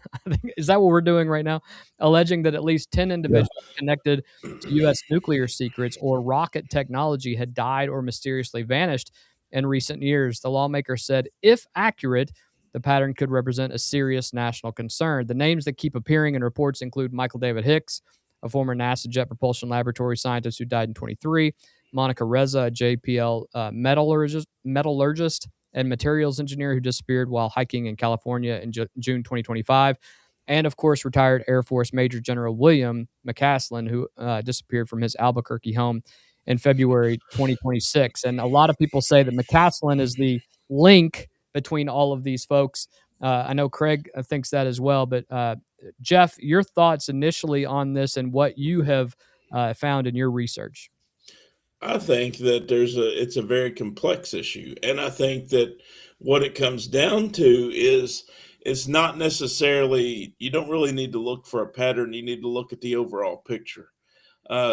Is that what we're doing right now? Alleging that at least 10 individuals connected to U.S. nuclear secrets or rocket technology had died or mysteriously vanished in recent years. The lawmaker said, if accurate, the pattern could represent a serious national concern. The names that keep appearing in reports include Michael David Hicks, a former NASA Jet Propulsion Laboratory scientist who died in 23, Monica Reza, a JPL metallurgist and materials engineer who disappeared while hiking in California in June 2025, and of course, retired Air Force Major General William McCaslin, who disappeared from his Albuquerque home in February 2026. And a lot of people say that McCaslin is the link between all of these folks. I know Craig thinks that as well, but Jeff, your thoughts initially on this and what you have found in your research. I think that it's a very complex issue. And I think that what it comes down to is it's not necessarily, you don't really need to look for a pattern. You need to look at the overall picture.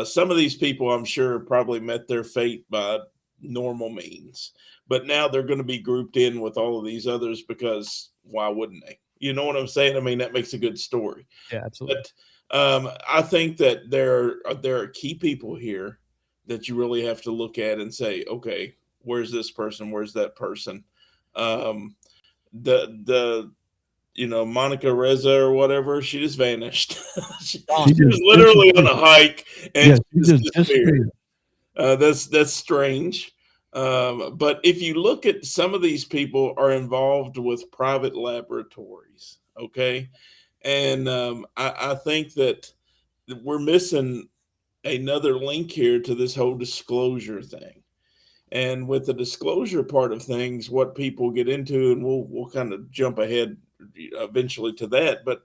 Some of these people, I'm sure, probably met their fate by normal means, but now they're going to be grouped in with all of these others because why wouldn't they? You know what I'm saying? I mean, that makes a good story. Yeah, absolutely. But I think that there are key people here that you really have to look at and say, okay, where's this person? Where's that person? Monica Reza or whatever, she just vanished. she was literally on a hike and she just disappeared. That's strange. But if you look at some of these people are involved with private laboratories, okay? And I think that we're missing another link here to this whole disclosure thing. And with the disclosure part of things, what people get into, and we'll kind of jump ahead eventually to that, but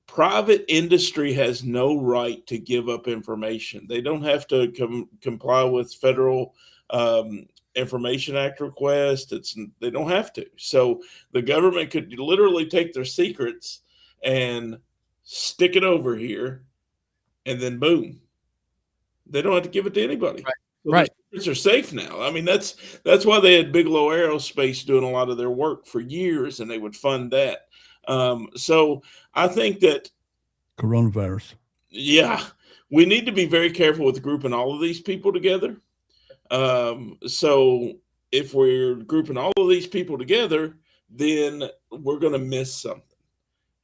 private industry has no right to give up information. They don't have to comply with federal Information Act request. They don't have to. So the government could literally take their secrets and stick it over here, and then boom, they don't have to give it to anybody. Right. So right. Their secrets are safe now. I mean, that's why they had Bigelow Aerospace doing a lot of their work for years, and they would fund that. So I think that coronavirus. Yeah. we need to be very careful with grouping all of these people together. So if we're grouping all of these people together, then we're going to miss something.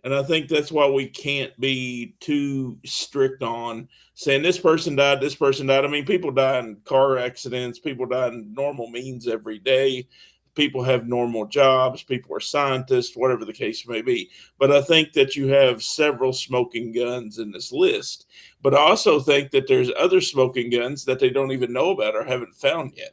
And I think that's why we can't be too strict on saying this person died, this person died. I mean, people die in car accidents, people die in normal means every day. People have normal jobs, people are scientists, whatever the case may be. But I think that you have several smoking guns in this list. But I also think that there's other smoking guns that they don't even know about or haven't found yet.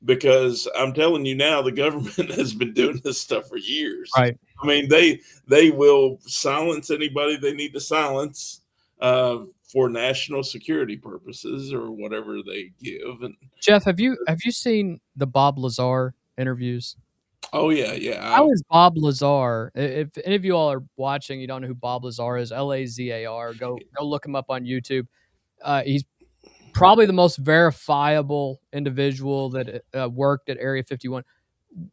Because I'm telling you now, the government has been doing this stuff for years. Right. I mean, they will silence anybody they need to silence for national security purposes or whatever they give. And Jeff, have you seen the Bob Lazar interviews? Oh yeah. How is Bob Lazar? If any of you all are watching, you don't know who Bob Lazar is, Lazar. Go look him up on YouTube. He's probably the most verifiable individual that worked at Area 51.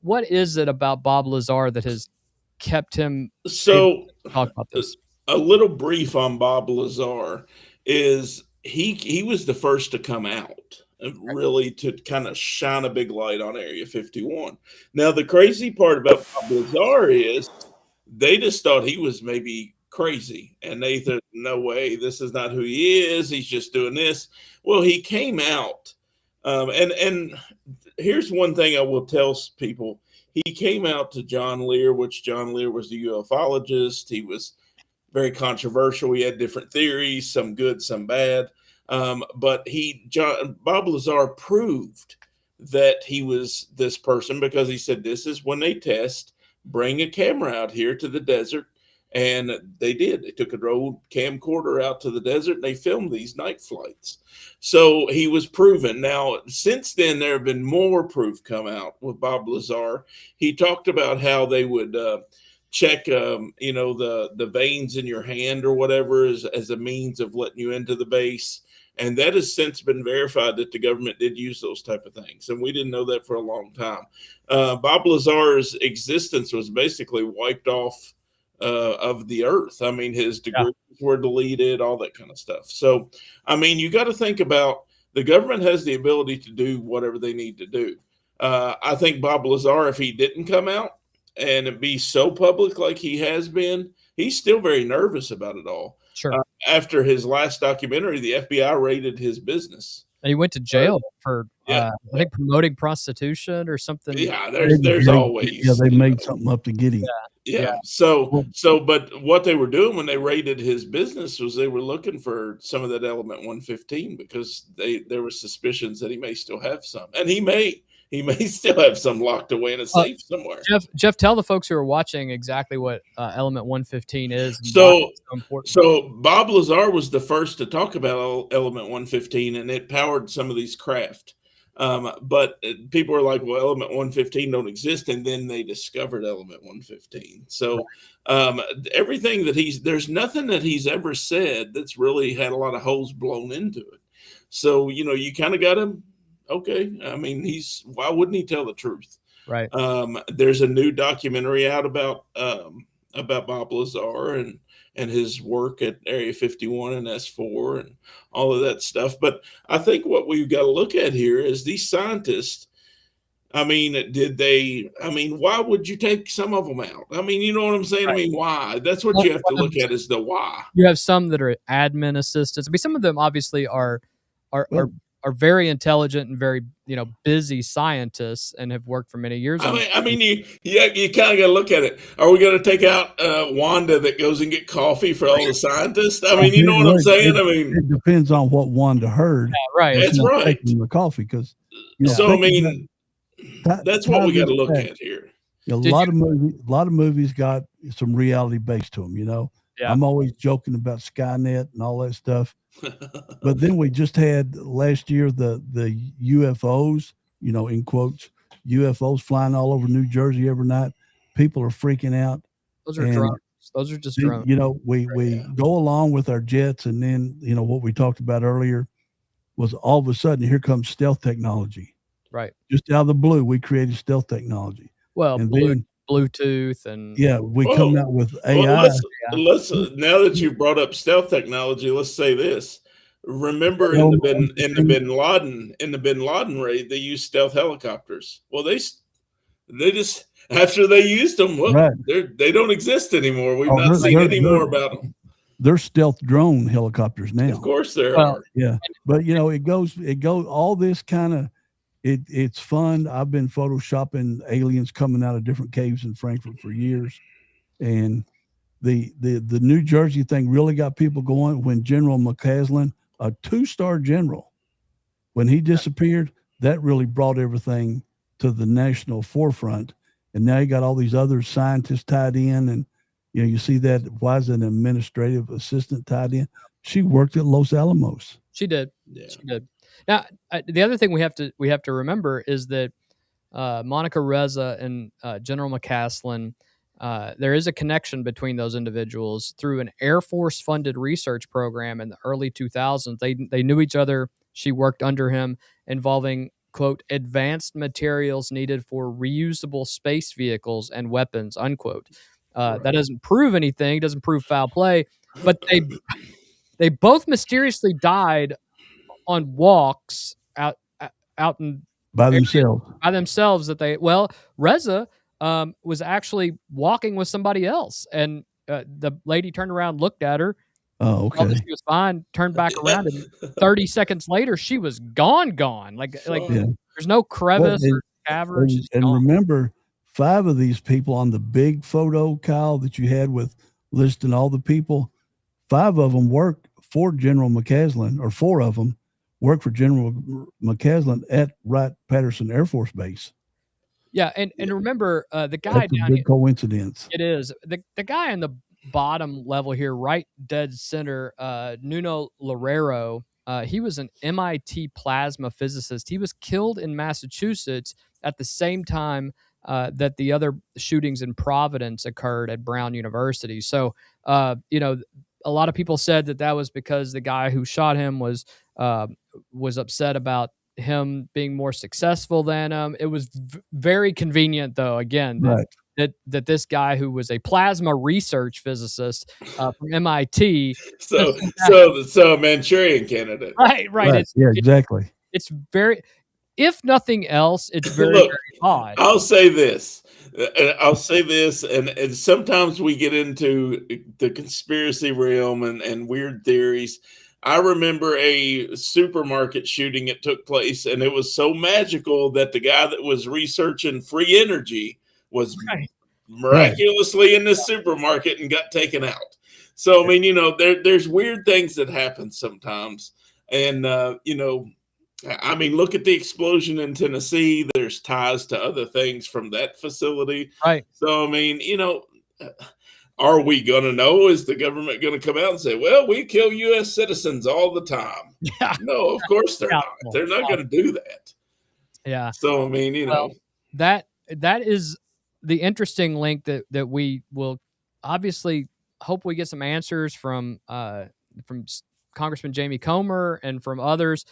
What is it about Bob Lazar that has kept him so talk about this? A little brief on Bob Lazar is he was the first to come out and really to kind of shine a big light on Area 51. Now the crazy part about Bob Lazar is they just thought he was maybe crazy, and they thought, no way, this is not who he is. He's just doing this. Well, he came out, and here's one thing I will tell people: he came out to John Lear, which John Lear was the ufologist. He was very controversial. He had different theories, some good, some bad. But Bob Lazar proved that he was this person because he said, this is when they test, bring a camera out here to the desert. And they did. They took a road camcorder out to the desert and they filmed these night flights. So he was proven. Now, since then, there have been more proof come out with Bob Lazar. He talked about how they would check, the veins in your hand or whatever as a means of letting you into the base. And that has since been verified that the government did use those type of things. And we didn't know that for a long time. Bob Lazar's existence was basically wiped off of the earth. I mean, his degrees were deleted, all that kind of stuff. So, I mean, you got to think about the government has the ability to do whatever they need to do. I think Bob Lazar, if he didn't come out and be so public like he has been, he's still very nervous about it all. Sure. After his last documentary, the FBI raided his business. And he went to jail for, I think, promoting prostitution or something. Yeah, there's always. Yeah, they made something up to get him. Yeah. So, but what they were doing when they raided his business was they were looking for some of that element 115 because there were suspicions that he may still have some, and he may still have some locked away in a safe somewhere. Jeff, tell the folks who are watching exactly what element 115 is. So Bob Lazar was the first to talk about element 115, and it powered some of these craft. But people are like, well, element 115 don't exist. And then they discovered element 115. So everything that there's nothing that he's ever said that's really had a lot of holes blown into it. So, you kind of got him. Okay. I mean, why wouldn't he tell the truth? Right. There's a new documentary out about Bob Lazar and his work at Area 51 and S4 and all of that stuff. But I think what we've got to look at here is these scientists. I mean, why would you take some of them out? I mean, you know what I'm saying? Right. I mean, why? That's what you have to look at is the why. You have some that are admin assistants. I mean, some of them obviously are very intelligent and very, busy scientists and have worked for many years. I mean, you kind of got to look at it. Are we going to take out Wanda that goes and get coffee for all the scientists? I mean, you know what I'm saying? It depends on what Wanda heard. Yeah, right. That's right. The coffee, because so I mean, that's what we got to look at here. A lot of movies got some reality base to them. Yeah. I'm always joking about Skynet and all that stuff. But then we just had last year the UFOs, in quotes, UFOs flying all over New Jersey every night. People are freaking out. Those are drones. Those are just drones. We go along with our jets, and then what we talked about earlier was all of a sudden here comes stealth technology. Right. Just out of the blue, we created stealth technology. Well, Bluetooth and we come out with AI. Let's now that you brought up stealth technology, let's say this. Remember in the Bin Laden raid, they used stealth helicopters. Well, they just after they used them, well, right. they don't exist anymore. We've not seen any more about them. They're stealth drone helicopters now. Of course there are. Yeah, but it goes all this kind of it's fun. I've been photoshopping aliens coming out of different caves in Frankfort for years, and the New Jersey thing really got people going when General McCaslin, a 2-star general, when he disappeared, that really brought everything to the national forefront. And now you got all these other scientists tied in, and you see that. Why is an administrative assistant tied in? She worked at Los Alamos. She did. Yeah. She did. Now, the other thing we have to remember is that Monica Reza and General McCaslin, there is a connection between those individuals through an Air Force-funded research program in the early 2000s. They knew each other. She worked under him, involving, quote, advanced materials needed for reusable space vehicles and weapons, unquote. That doesn't prove anything, doesn't prove foul play, but they both mysteriously died on walks out in by themselves. Reza was actually walking with somebody else, and the lady turned around, looked at her. Oh, okay. She was fine. Turned back around, and 30 seconds later, she was gone. There's no crevice or cavern. And remember, 5 of these people on the big photo, Kyle, that you had with listing all the people, 5 of them worked for General McCaslin, or 4 of them worked for General McCaslin at Wright-Patterson Air Force Base. Yeah, and remember the guy That's a big coincidence. It is. The guy in the bottom level here, right dead center, Nuno Loureiro, he was an MIT plasma physicist. He was killed in Massachusetts at the same time that the other shootings in Providence occurred at Brown University. So, a lot of people said that was because the guy who shot him was upset about him being more successful than him. It was very convenient, though, again, that this guy who was a plasma research physicist from MIT. So a Manchurian candidate. Right. Exactly. It's very, if nothing else, it's very odd. I'll say this, and sometimes we get into the conspiracy realm and weird theories. I remember a supermarket shooting that took place, and it was so magical that the guy that was researching free energy was miraculously in this supermarket and got taken out. So, I mean, there's weird things that happen sometimes. And, I mean, look at the explosion in Tennessee. There's ties to other things from that facility. Right. So, I mean, are we going to know? Is the government going to come out and say, well, we kill U.S. citizens all the time? Yeah. No, of course they're not. They're not going to do that. Yeah. So, I mean, that is the interesting link that we will obviously hope we get some answers from Congressman Jamie Comer and from others.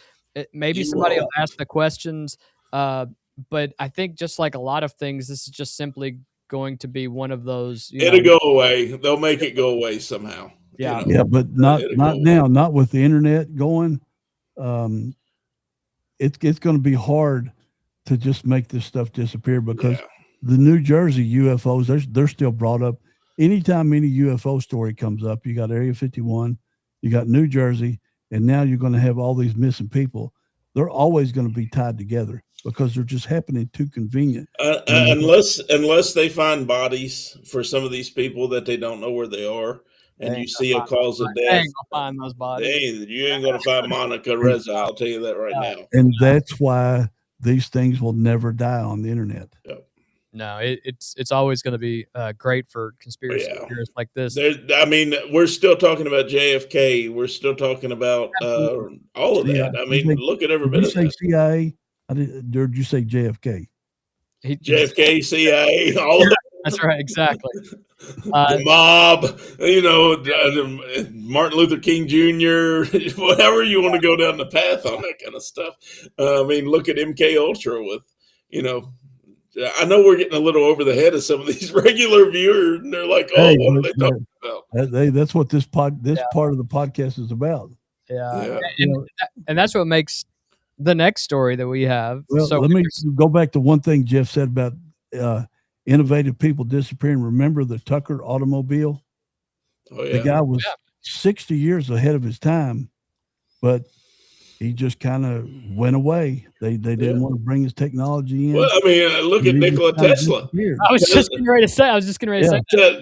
Maybe somebody will ask the questions. But I think just like a lot of things, this is just simply going to be one of those. It'll go away. They'll make it go away somehow. Yeah. Yeah, but not now. Not with the internet going. It's going to be hard to just make this stuff disappear because the New Jersey UFOs, they're still brought up. Anytime any UFO story comes up, you got Area 51, you got New Jersey, and now you're going to have all these missing people. They're always going to be tied together because they're just happening too convenient. Unless they find bodies for some of these people that they don't know where they are, and you see a cause of death. They ain't gonna find those bodies. You ain't going to find Monica Reza. I'll tell you that right now. And that's why these things will never die on the internet. Yep. No, it's always going to be great for conspiracy theorists like this. I mean, we're still talking about JFK. We're still talking about all of that. I mean, look at every bit of that. Did you say CIA? Did you say JFK? JFK, CIA, all of that. That's right, exactly. The mob, Martin Luther King Jr., whatever you want to go down the path on that kind of stuff. I mean, look at MK Ultra with, I know we're getting a little over the head of some of these regular viewers, and they're like, "Oh, what are they talking about?" That's what this part of the podcast is about. Yeah. And that's what makes the next story that we have. Well, so let me go back to one thing Jeff said about innovative people disappearing. Remember the Tucker automobile? Oh, yeah. The guy was 60 years ahead of his time, but he just kind of went away. They didn't want to bring his technology in. Well, I mean, look at Nikola Tesla. I was just getting ready to say.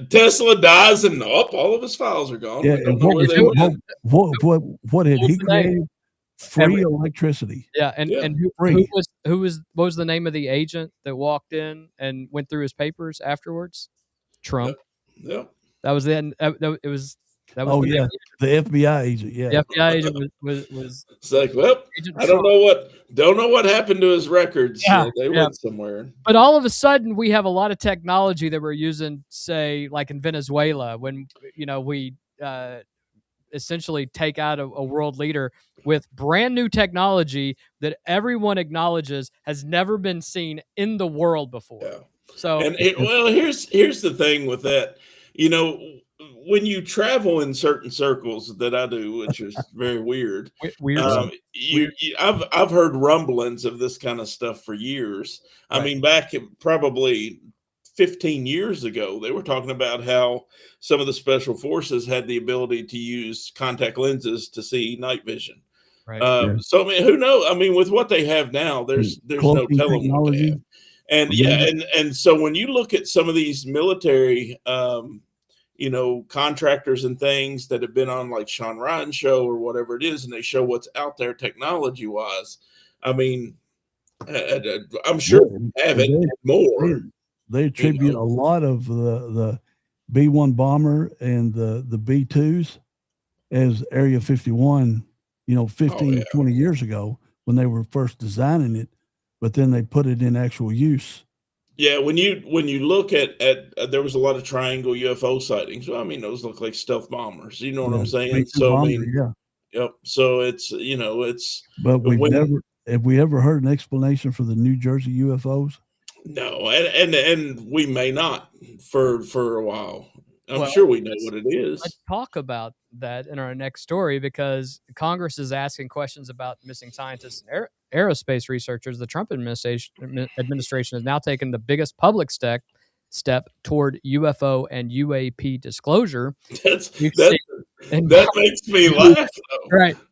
Tesla dies and all of his files are gone. Yeah, We don't know where they went. What had he created? Free electricity. Yeah, and what was the name of the agent that walked in and went through his papers afterwards? Trump. Yeah. That was the the FBI agent. Yeah, the FBI agent was. It's like, well, I don't know what happened to his records. Yeah, they went somewhere. But all of a sudden, we have a lot of technology that we're using, say, like in Venezuela, when we essentially take out a world leader with brand new technology that everyone acknowledges has never been seen in the world before. Yeah. So, here's the thing with that. When you travel in certain circles that I do, which is very weird. I've heard rumblings of this kind of stuff for years. Right. I mean, back probably 15 years ago, they were talking about how some of the special forces had the ability to use contact lenses to see night vision. Right. So I mean, who knows? I mean, with what they have now, there's no telling what they have. And and so when you look at some of these military, contractors and things that have been on like Sean Ryan's show or whatever it is, and they show what's out there technology wise. I mean, I'm sure they have it more. They attribute a lot of the B-1 bomber and the B-2s as Area 51, 15 to 20 years ago when they were first designing it, but then they put it in actual use. Yeah, when you look at there was a lot of triangle UFO sightings. Well, I mean, those look like stealth bombers. You know what I'm saying? So bomber, I mean, yep. So it's it's. But have we ever heard an explanation for the New Jersey UFOs? No, and we may not for a while. I'm sure we know what it is. Let's talk about that in our next story, because Congress is asking questions about missing scientists and aerospace researchers. The Trump administration has now taken the biggest public step toward UFO and UAP disclosure. That makes me laugh. Though.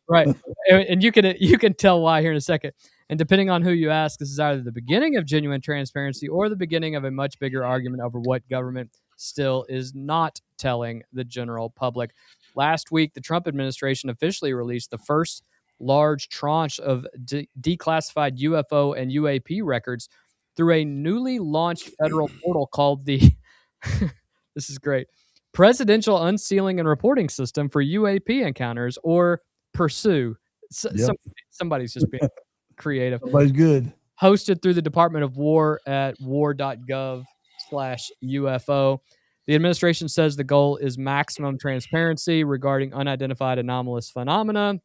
Right. And you can tell why here in a second. And depending on who you ask, this is either the beginning of genuine transparency or the beginning of a much bigger argument over what government still is not telling the general public. Last week, the Trump administration officially released the first large tranche of declassified UFO and UAP records through a newly launched federal portal called the this is great, Presidential Unsealing and Reporting System for UAP Encounters, or PURSUE. Somebody's just being creative. Somebody's good. Hosted through the Department of War at war.gov/UFO. The administration says the goal is maximum transparency regarding unidentified anomalous phenomena,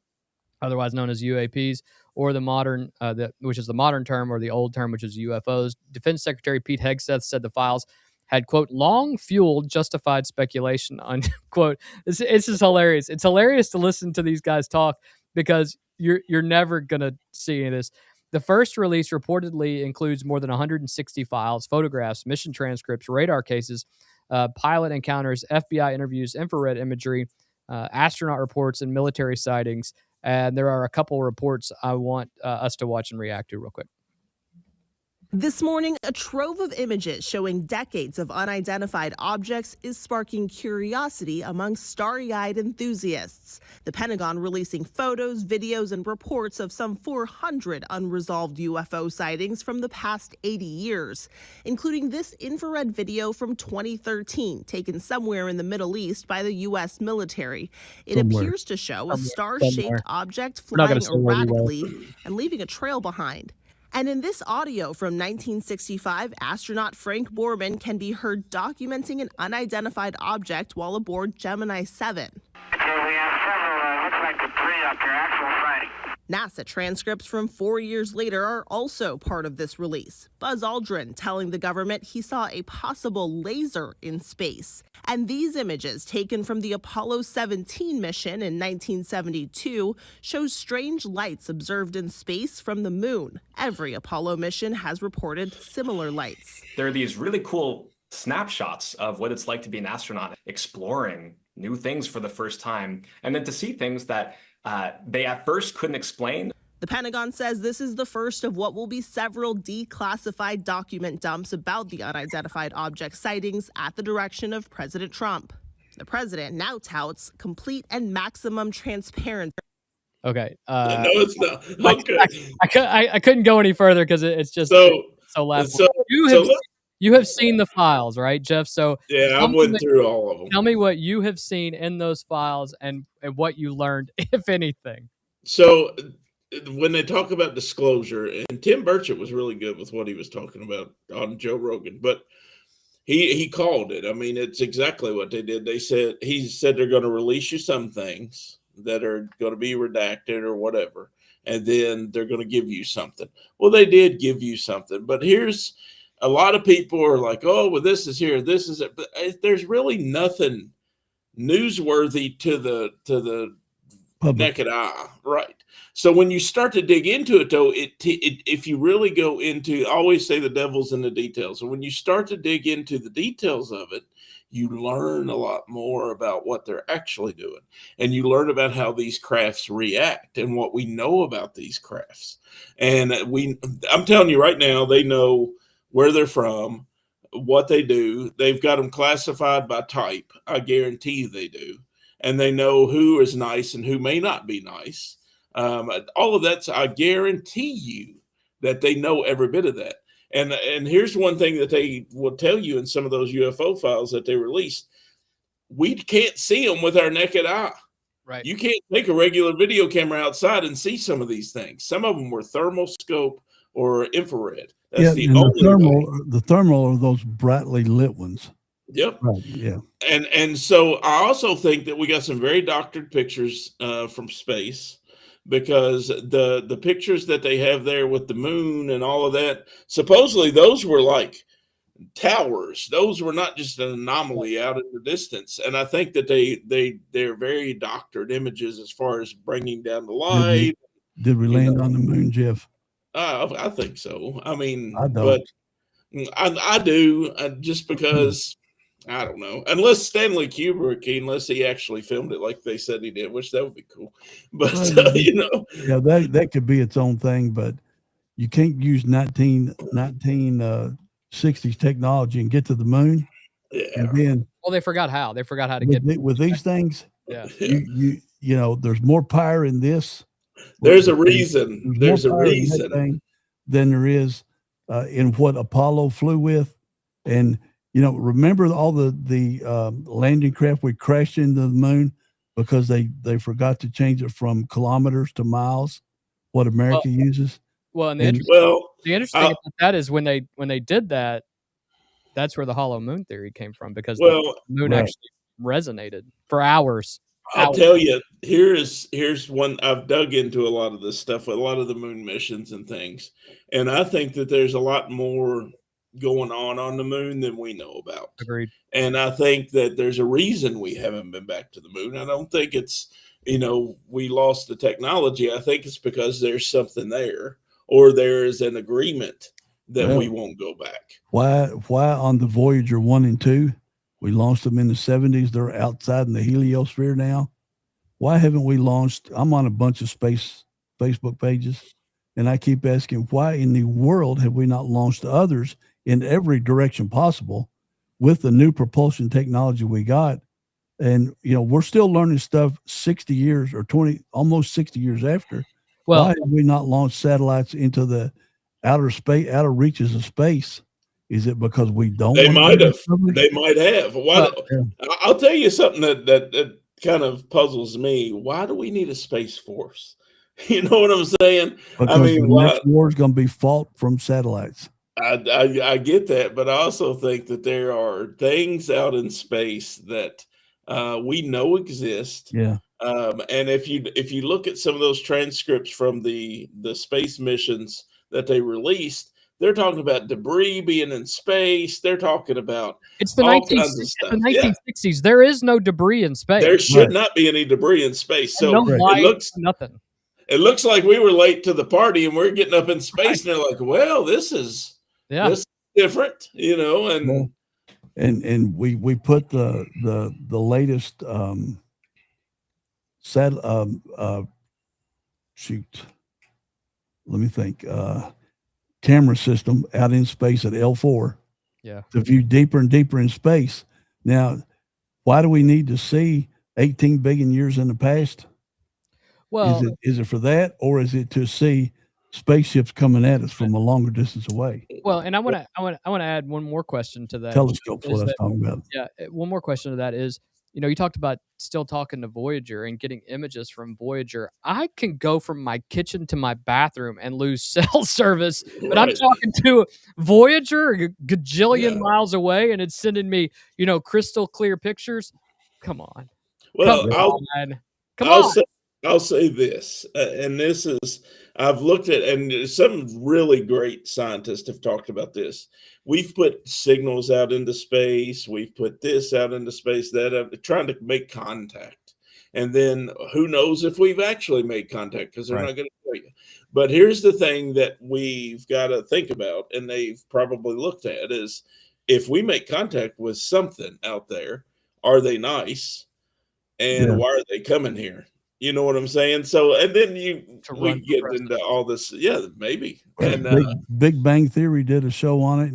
otherwise known as UAPs, or the modern, which is the modern term, or the old term, which is UFOs. Defense Secretary Pete Hegseth said the files had, quote, long fueled justified speculation, unquote. This is hilarious. It's hilarious to listen to these guys talk, because you're never going to see any of this. The first release reportedly includes more than 160 files, photographs, mission transcripts, radar cases, pilot encounters, FBI interviews, infrared imagery, astronaut reports, and military sightings. And there are a couple reports I want us to watch and react to real quick. This morning, a trove of images showing decades of unidentified objects is sparking curiosity among starry-eyed enthusiasts. The Pentagon releasing photos, videos, and reports of some 400 unresolved UFO sightings from the past 80 years, including this infrared video from 2013, taken somewhere in the Middle East by the U.S. military. It appears to show a star-shaped object flying erratically and leaving a trail behind. And in this audio from 1965, astronaut Frank Borman can be heard documenting an unidentified object while aboard Gemini 7. So we have several, looks like the three up here, actual sighting. NASA transcripts from 4 years later are also part of this release. Buzz Aldrin telling the government he saw a possible laser in space. And these images taken from the Apollo 17 mission in 1972 show strange lights observed in space from the moon. Every Apollo mission has reported similar lights. There are these really cool snapshots of what it's like to be an astronaut, exploring new things for the first time, and then to see things that they at first couldn't explain. The Pentagon says this is the first of what will be several declassified document dumps about the unidentified object sightings at the direction of President Trump. The president now touts complete and maximum transparency. Okay. No, it's not. Okay. I couldn't go any further because it's just so laughable. You have seen the files, right, Jeff? So yeah, I went through all of them. Tell me what you have seen in those files and what you learned, if anything. So when they talk about disclosure, and Tim Burchett was really good with what he was talking about on Joe Rogan, but he called it. I mean, it's exactly what they did. He said they're going to release you some things that are going to be redacted or whatever, and then they're going to give you something. Well, they did give you something, but here's a lot of people are like, oh, well, this is here, this is it. But there's really nothing newsworthy to the naked eye, right? So when you start to dig into it, though, if you really go into, I always say the devil's in the details. And when you start to dig into the details of it, you learn a lot more about what they're actually doing. And you learn about how these crafts react and what we know about these crafts. And I'm telling you right now, they know where they're from, what they do. They've got them classified by type. I guarantee they do. And they know who is nice and who may not be nice. All of that's, I guarantee you that they know every bit of that. And here's one thing that they will tell you in some of those UFO files that they released. We can't see them with our naked eye. Right. You can't take a regular video camera outside and see some of these things. Some of them were thermal scope or infrared. That's the thermal are those brightly lit ones. Yep. Right. Yeah. And so I also think that we got some very doctored pictures from space, because the pictures that they have there with the moon and all of that, supposedly those were like towers. Those were not just an anomaly out in the distance. And I think that they're very doctored images as far as bringing down the light. Did we land on the moon, Jeff? I think so. I mean, I don't. But I do, just because, I don't know, unless Stanley Kubrick, unless he actually filmed it like they said he did, which that would be cool. But, Yeah, that could be its own thing, but you can't use 1960s technology and get to the moon. Yeah. And then, well, they forgot how to get with these things. Yeah. You know, there's more power in this. There's a reason. There's a reason than there is in what Apollo flew with. And, you know, remember all the landing craft we crashed into the moon because they forgot to change it from kilometers to miles, what America uses. Well, and the interesting thing about that is when they did that, that's where the hollow moon theory came from, because the moon actually resonated for hours. I'll tell you, here's one. I've dug into a lot of this stuff, a lot of the moon missions and things, and I think that there's a lot more going on the moon than we know about. Agreed. And I think that there's a reason we haven't been back to the moon. I don't think it's, we lost the technology. I think it's because there's something there, or there is an agreement that we won't go back. Why on the Voyager 1 and 2? We launched them in the 70s. They're outside in the heliosphere now. Why haven't we launched? I'm on a bunch of Facebook pages, and I keep asking, why in the world have we not launched others in every direction possible with the new propulsion technology we got? And, we're still learning stuff 60 years or almost 60 years after. Why have we not launched satellites into the outer reaches of space? Is it because we don't? They might have. They might have. I'll tell you something that kind of puzzles me. Why do we need a space force? You know what I'm saying? Because the next war is going to be fought from satellites. I get that, but I also think that there are things out in space that we know exist. Yeah. And if you look at some of those transcripts from the space missions that they released, they're talking about debris being in space. They're talking about it's the all kinds of stuff. The 1960s. There is no debris in space. There should not be any debris in space. So no light, nothing. It looks like we were late to the party, and we're getting up in space, and they're like, "Well, this is different," And we put the latest let me think, camera system out in space at L4 to view deeper and deeper in space. Now, why do we need to see 18 billion years in the past? Well, is it for that, or is it to see spaceships coming at us from a longer distance away? Well, and I want to add one more question to that. Telescope, what I was talking about. Yeah, one more question to that is, you talked about still talking to Voyager and getting images from Voyager. I can go from my kitchen to my bathroom and lose cell service, but I'm talking to Voyager a gajillion miles away, and it's sending me, crystal clear pictures. Come on. Well, I'll say this, and this is, I've looked at, and some really great scientists have talked about this. We've put signals out into space. We've put this out into space, trying to make contact. And then who knows if we've actually made contact, because they're not going to tell you. But here's the thing that we've got to think about, and they've probably looked at, is if we make contact with something out there, are they nice? And why are they coming here? You know what I'm saying? So, and then we get into all this. Yeah, maybe. And Big Bang Theory did a show on it,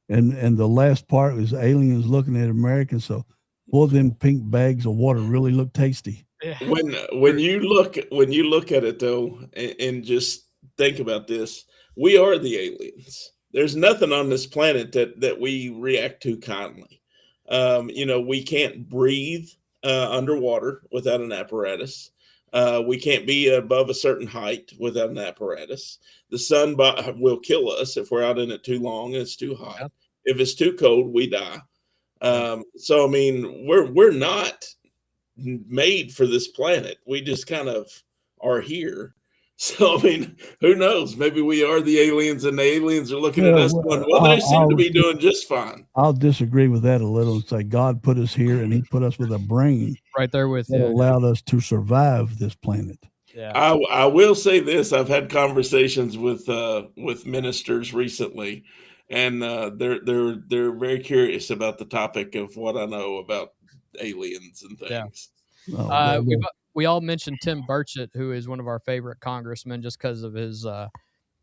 and the last part was aliens looking at Americans. So, boy, them pink bags of water really look tasty. When you look at it though, and just think about this, we are the aliens. There's nothing on this planet that we react to kindly. We can't breathe underwater without an apparatus. We can't be above a certain height without an apparatus. The sun will kill us if we're out in it too long and it's too hot. Yep. If it's too cold, we die. So I mean, we're not made for this planet. We just kind of are here. So I mean, who knows? Maybe we are the aliens, and the aliens are looking at us going, "Well, they seem to be doing just fine." I'll disagree with that a little and say God put us here, and He put us with a brain right there with that allowed us to survive this planet. Yeah. I will say this: I've had conversations with ministers recently, and they're very curious about the topic of what I know about aliens and things. Yeah. We all mentioned Tim Burchett, who is one of our favorite congressmen, just because of his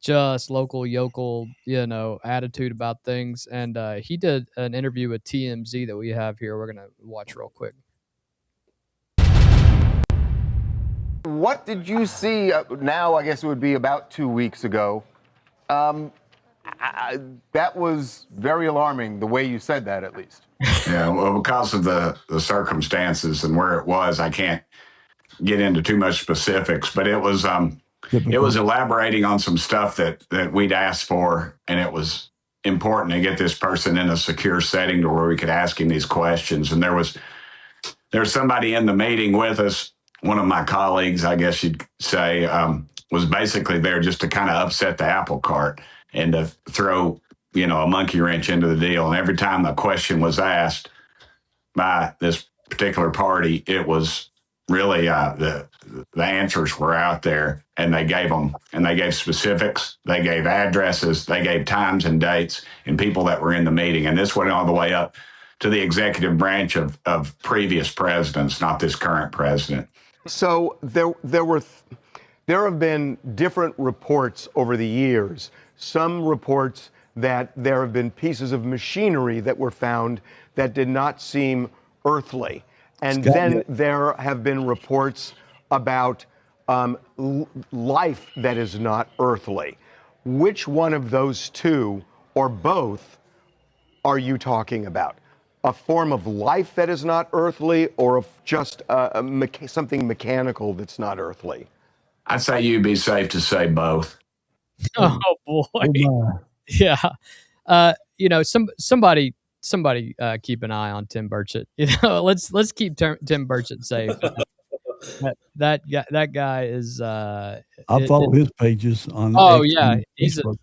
just local yokel, attitude about things. And he did an interview with TMZ that we have here. We're going to watch real quick. What did you see now? I guess it would be about 2 weeks ago. That was very alarming, the way you said that, at least. Yeah, well, because of the circumstances and where it was, I can't get into too much specifics, but it was elaborating on some stuff that we'd asked for, and it was important to get this person in a secure setting to where we could ask him these questions. And there was somebody in the meeting with us, one of my colleagues, I guess you'd say, was basically there just to kind of upset the apple cart and to throw, a monkey wrench into the deal. And every time a question was asked by this particular party, it was really the answers were out there, and they gave them, and they gave specifics, they gave addresses, they gave times and dates and people that were in the meeting. And this went all the way up to the executive branch of previous presidents, not this current president. So there have been different reports over the years. Some reports that there have been pieces of machinery that were found that did not seem earthly. And then there have been reports about life that is not earthly. Which one of those two, or both, are you talking about? A form of life that is not earthly, or just something mechanical that's not earthly? I'd say you'd be safe to say both. Oh, boy. Yeah. Somebody keep an eye on Tim Burchett. Let's keep Tim Burchett safe. That guy is. I follow his pages on. Oh X yeah, and Facebook.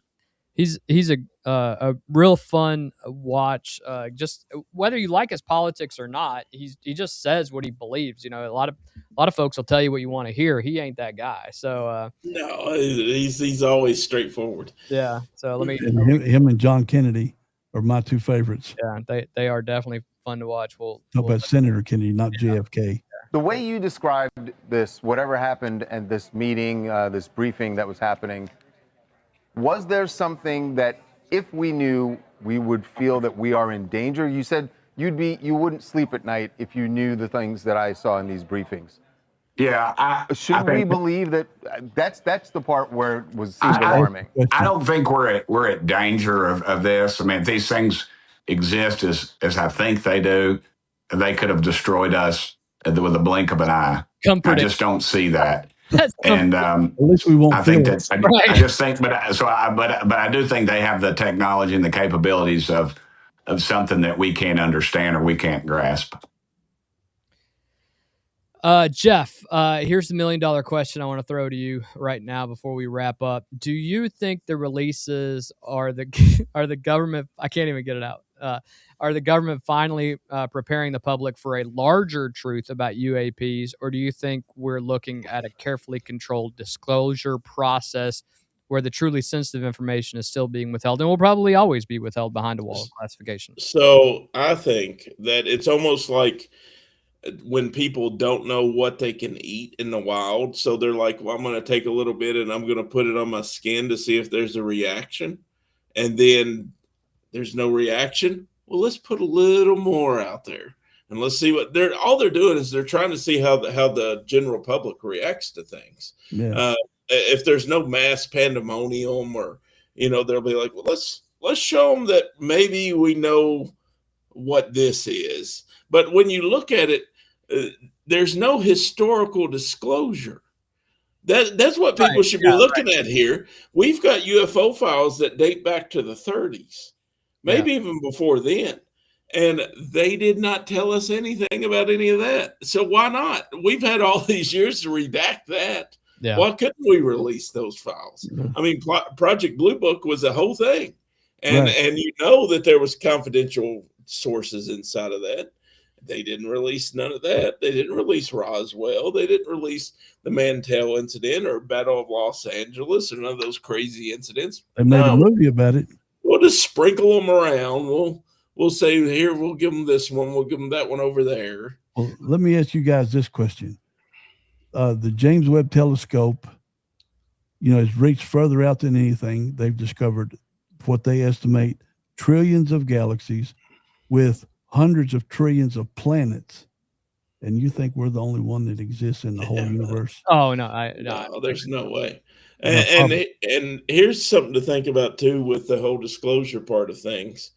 he's a real fun watch. Just whether you like his politics or not, he just says what he believes. You know, a lot of folks will tell you what you want to hear. He ain't that guy. So no, he's always straightforward. Yeah. So let me. And him and John Kennedy are my two favorites. Yeah, they are definitely fun to watch. Talk about Senator Kennedy, not JFK. The way you described this, whatever happened at this meeting, this briefing that was happening, was there something that if we knew, we would feel that we are in danger? You said you wouldn't sleep at night if you knew the things that I saw in these briefings. Yeah, Should we believe that? That's the part where it seemed alarming. I don't think we're at danger of this. I mean, if these things exist as I think they do, they could have destroyed us with a blink of an eye. Comforting. I just don't see that. And at least we won't. I think that's. I just think, but I do think they have the technology and the capabilities of something that we can't understand or we can't grasp. Jeff, here's the $1 million question I want to throw to you right now before we wrap up. Do you think the releases are the government? I can't even get it out. Are the government finally preparing the public for a larger truth about UAPs, or do you think we're looking at a carefully controlled disclosure process where the truly sensitive information is still being withheld and will probably always be withheld behind a wall of classification? So I think that it's almost like when people don't know what they can eat in the wild. So they're like, well, I'm going to take a little bit and I'm going to put it on my skin to see if there's a reaction. And then there's no reaction. Well, let's put a little more out there and let's see what all they're doing is they're trying to see how the general public reacts to things. Yeah. If there's no mass pandemonium or, they'll be like, well, let's show them that maybe we know what this is. But when you look at it, there's no historical disclosure. That's what people should be looking at here. We've got UFO files that date back to the 30s, maybe even before then. And they did not tell us anything about any of that. So why not? We've had all these years to redact that. Yeah. Why couldn't we release those files? I mean, Project Blue Book was a whole thing. And that there was confidential sources inside of that. They didn't release none of that. They didn't release Roswell. They didn't release the Mantell incident or Battle of Los Angeles or none of those crazy incidents. They made a movie about it. We'll just sprinkle them around. We'll say, here, we'll give them this one. We'll give them that one over there. Well, let me ask you guys this question. The James Webb Telescope, has reached further out than anything. They've discovered what they estimate trillions of galaxies with hundreds of trillions of planets, and you think we're the only one that exists in the whole universe? Oh no, no, there's no way. And here's something to think about too with the whole disclosure part of things.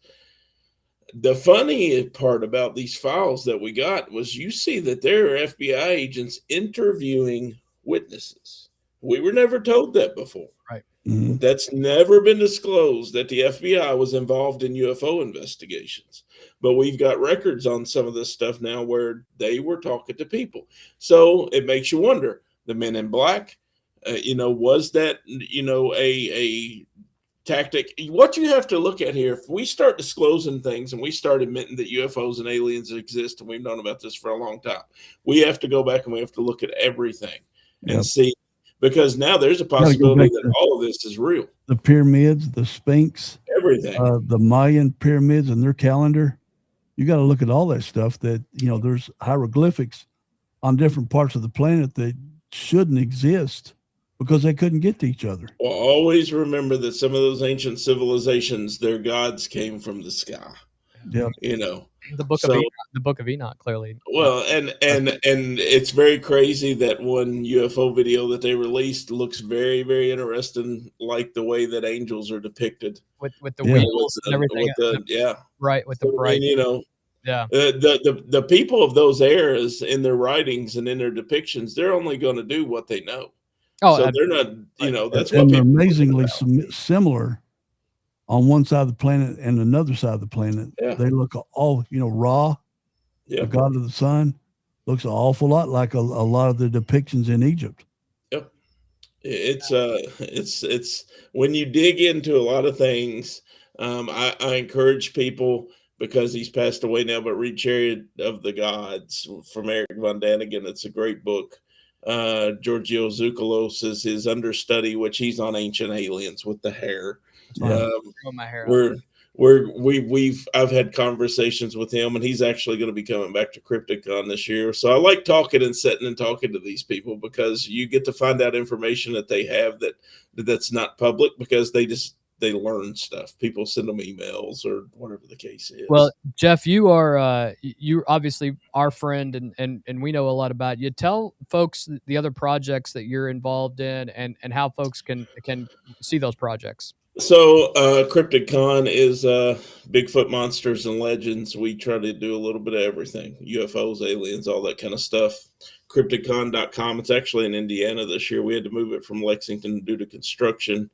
The funny part about these files that we got was you see that there are FBI agents interviewing witnesses. We were never told that before. Right. Mm-hmm. That's never been disclosed that the FBI was involved in UFO investigations. But we've got records on some of this stuff now where they were talking to people. So it makes you wonder, the Men in Black, was that, a tactic? What you have to look at here, if we start disclosing things and we start admitting that UFOs and aliens exist, and we've known about this for a long time, we have to go back and we have to look at everything and see, because now there's a possibility that all of this is real. The pyramids, the Sphinx, everything, the Mayan pyramids and their calendar. You got to look at all that stuff that, there's hieroglyphics on different parts of the planet that shouldn't exist because they couldn't get to each other. Well, always remember that some of those ancient civilizations, their gods came from the sky. Yeah. The book of Enoch, clearly. Well, and it's very crazy that one UFO video that they released looks very, very interesting, like the way that angels are depicted with the wheels and everything. Right, with the bright. The people of those eras in their writings and in their depictions, they're only going to do what they know. Oh, so they're not. That's what people they're amazingly similar. On one side of the planet and another side of the planet, they look all, Ra, the god of the sun, looks an awful lot like a lot of the depictions in Egypt. Yep. It's when you dig into a lot of things. I encourage people, because he's passed away now, but read Chariot of the Gods from Eric von Daniken. It's a great book. Giorgio Tsoukalos is his understudy, which he's on Ancient Aliens with the hair. Yeah. My hair I've had conversations with him, and he's actually going to be coming back to Crypticon this year. So I like talking and sitting and talking to these people, because you get to find out information that they have that's not public, because they learn stuff. People send them emails or whatever the case is. Well, Jeff, you're obviously our friend, and we know a lot about you. Tell folks the other projects that you're involved in, and how folks can see those projects. So Crypticon is Bigfoot, monsters, and legends. We try to do a little bit of everything: UFOs, aliens, all that kind of stuff. Crypticon.com. It's actually in Indiana this year. We had to move it from Lexington due to construction.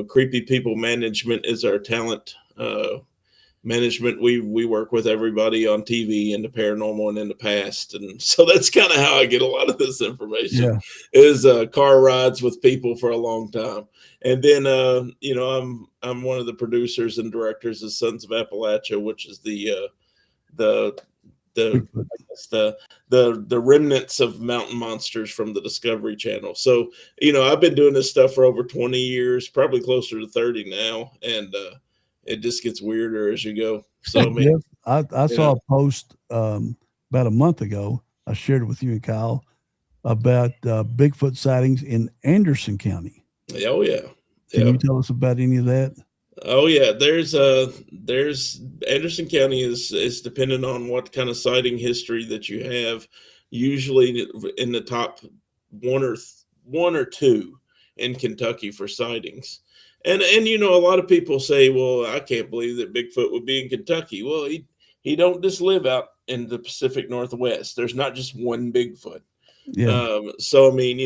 Creepy People Management is our talent management. We work with everybody on TV and the paranormal and in the past, and so that's kind of how I get a lot of this information. Is car rides with people for a long time. And then I'm one of the producers and directors of Sons of Appalachia, which is the remnants of mountain monsters from the Discovery Channel. So I've been doing this stuff for over 20 years, probably closer to 30 now, and it just gets weirder as you go. So I saw a post about a month ago. I shared it with you and Kyle about Bigfoot sightings in Anderson County. Oh yeah. Can you tell us about any of that? Oh yeah, there's Anderson County is dependent on what kind of sighting history that you have. Usually in the top one or two in Kentucky for sightings. And a lot of people say, well, I can't believe that Bigfoot would be in Kentucky. Well, he don't just live out in the Pacific Northwest. There's not just one Bigfoot. Yeah. So I mean,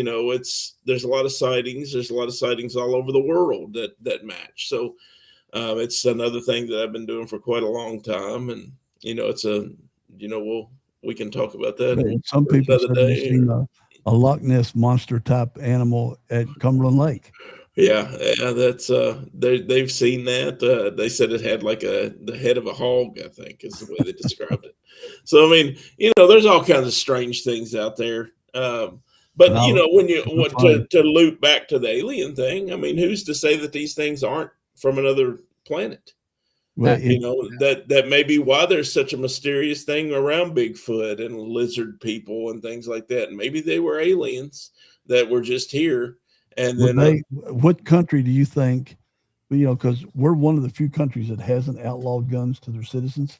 there's a lot of sightings. There's a lot of sightings all over the world that match. So it's another thing that I've been doing for quite a long time, and it's we can talk about that. Some people said they've seen a Loch Ness monster type animal at Cumberland Lake. Yeah, that's they've seen that. They said it had like the head of a hog, I think is the way they described it. So I mean, there's all kinds of strange things out there. But when you want to loop back to the alien thing, I mean, who's to say that these things aren't from another planet? Well, that may be why there's such a mysterious thing around Bigfoot and lizard people and things like that. And maybe they were aliens that were just here. And then, what country do you think? Because we're one of the few countries that hasn't outlawed guns to their citizens.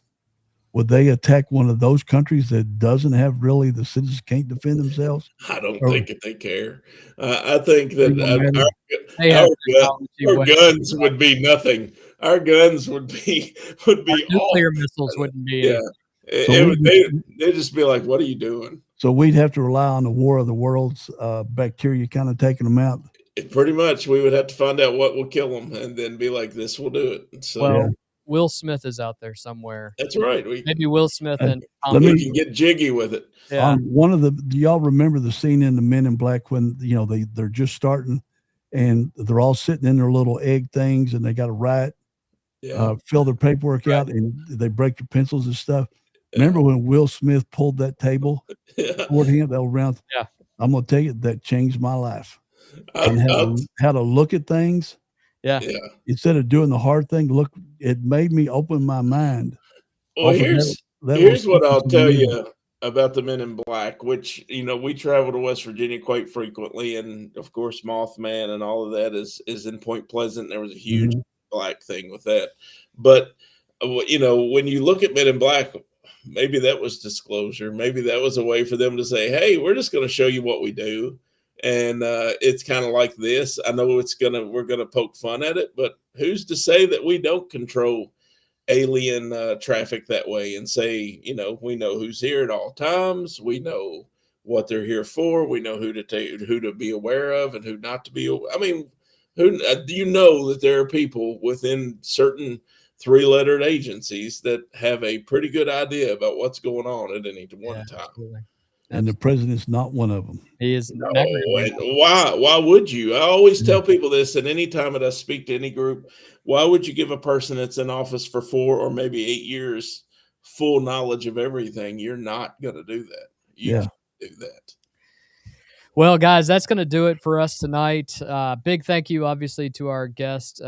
Would they attack one of those countries that doesn't have really the citizens can't defend themselves? I don't think that they care. I think that our guns would be nothing. Our guns would be nuclear missiles wouldn't be. Yeah, they'd just be like, "What are you doing?" So we'd have to rely on the War of the Worlds bacteria kind of taking them out. Pretty much, we would have to find out what will kill them, and then be like, "This will do it." So, Will Smith is out there somewhere. That's right. Maybe Will Smith and we can get jiggy with it. Yeah. Do y'all remember the scene in the Men in Black when they're just starting, and they're all sitting in their little egg things, and they got to write, fill their paperwork out, and they break their pencils and stuff. Remember when Will Smith pulled that table toward him, that round? Yeah. I'm going to tell you, that changed my life. And how to look at things. Yeah. Instead of doing the hard thing, it made me open my mind. Well, here's what I'll tell you about the Men in Black, which, we travel to West Virginia quite frequently. And of course, Mothman and all of that is in Point Pleasant. There was a huge black thing with that. But, when you look at Men in Black, maybe that was disclosure. Maybe that was a way for them to say, hey, we're just going to show you what we do. And it's kind of like this. I know we're going to poke fun at it, but who's to say that we don't control alien traffic that way and say, we know who's here at all times. We know what they're here for. We know who to be aware of and who not to be. I mean, that there are people within certain three-lettered agencies that have a pretty good idea about what's going on at any one time. Absolutely. And the president's not one of them. He is No, never. and why would you? I always tell people this, and any time that I speak to any group, why would you give a person that's in office for 4 or maybe 8 years full knowledge of everything? You're not going to do that. You can't do that. Well, guys, that's going to do it for us tonight. Big thank you, obviously, to our guest,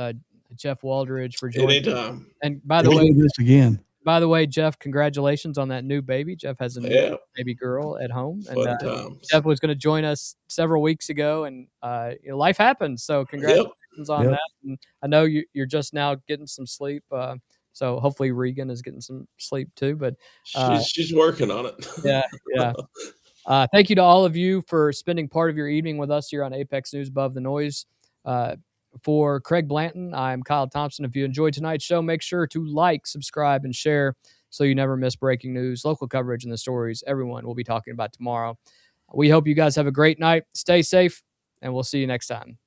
Jeff Waldridge, for joining. Anytime. And by the way, do this again. By the way, Jeff, congratulations on that new baby. Jeff has a new baby girl at home. Fun And times. Jeff was going to join us several weeks ago, and life happens. So congratulations on that. And I know you're just now getting some sleep. So hopefully Regan is getting some sleep too. But she's working on it. Yeah. Thank you to all of you for spending part of your evening with us here on Apex News Above the Noise. For Craig Blanton, I'm Kyle Thompson. If you enjoyed tonight's show, make sure to like, subscribe, and share so you never miss breaking news, local coverage, and the stories everyone will be talking about tomorrow. We hope you guys have a great night. Stay safe, and we'll see you next time.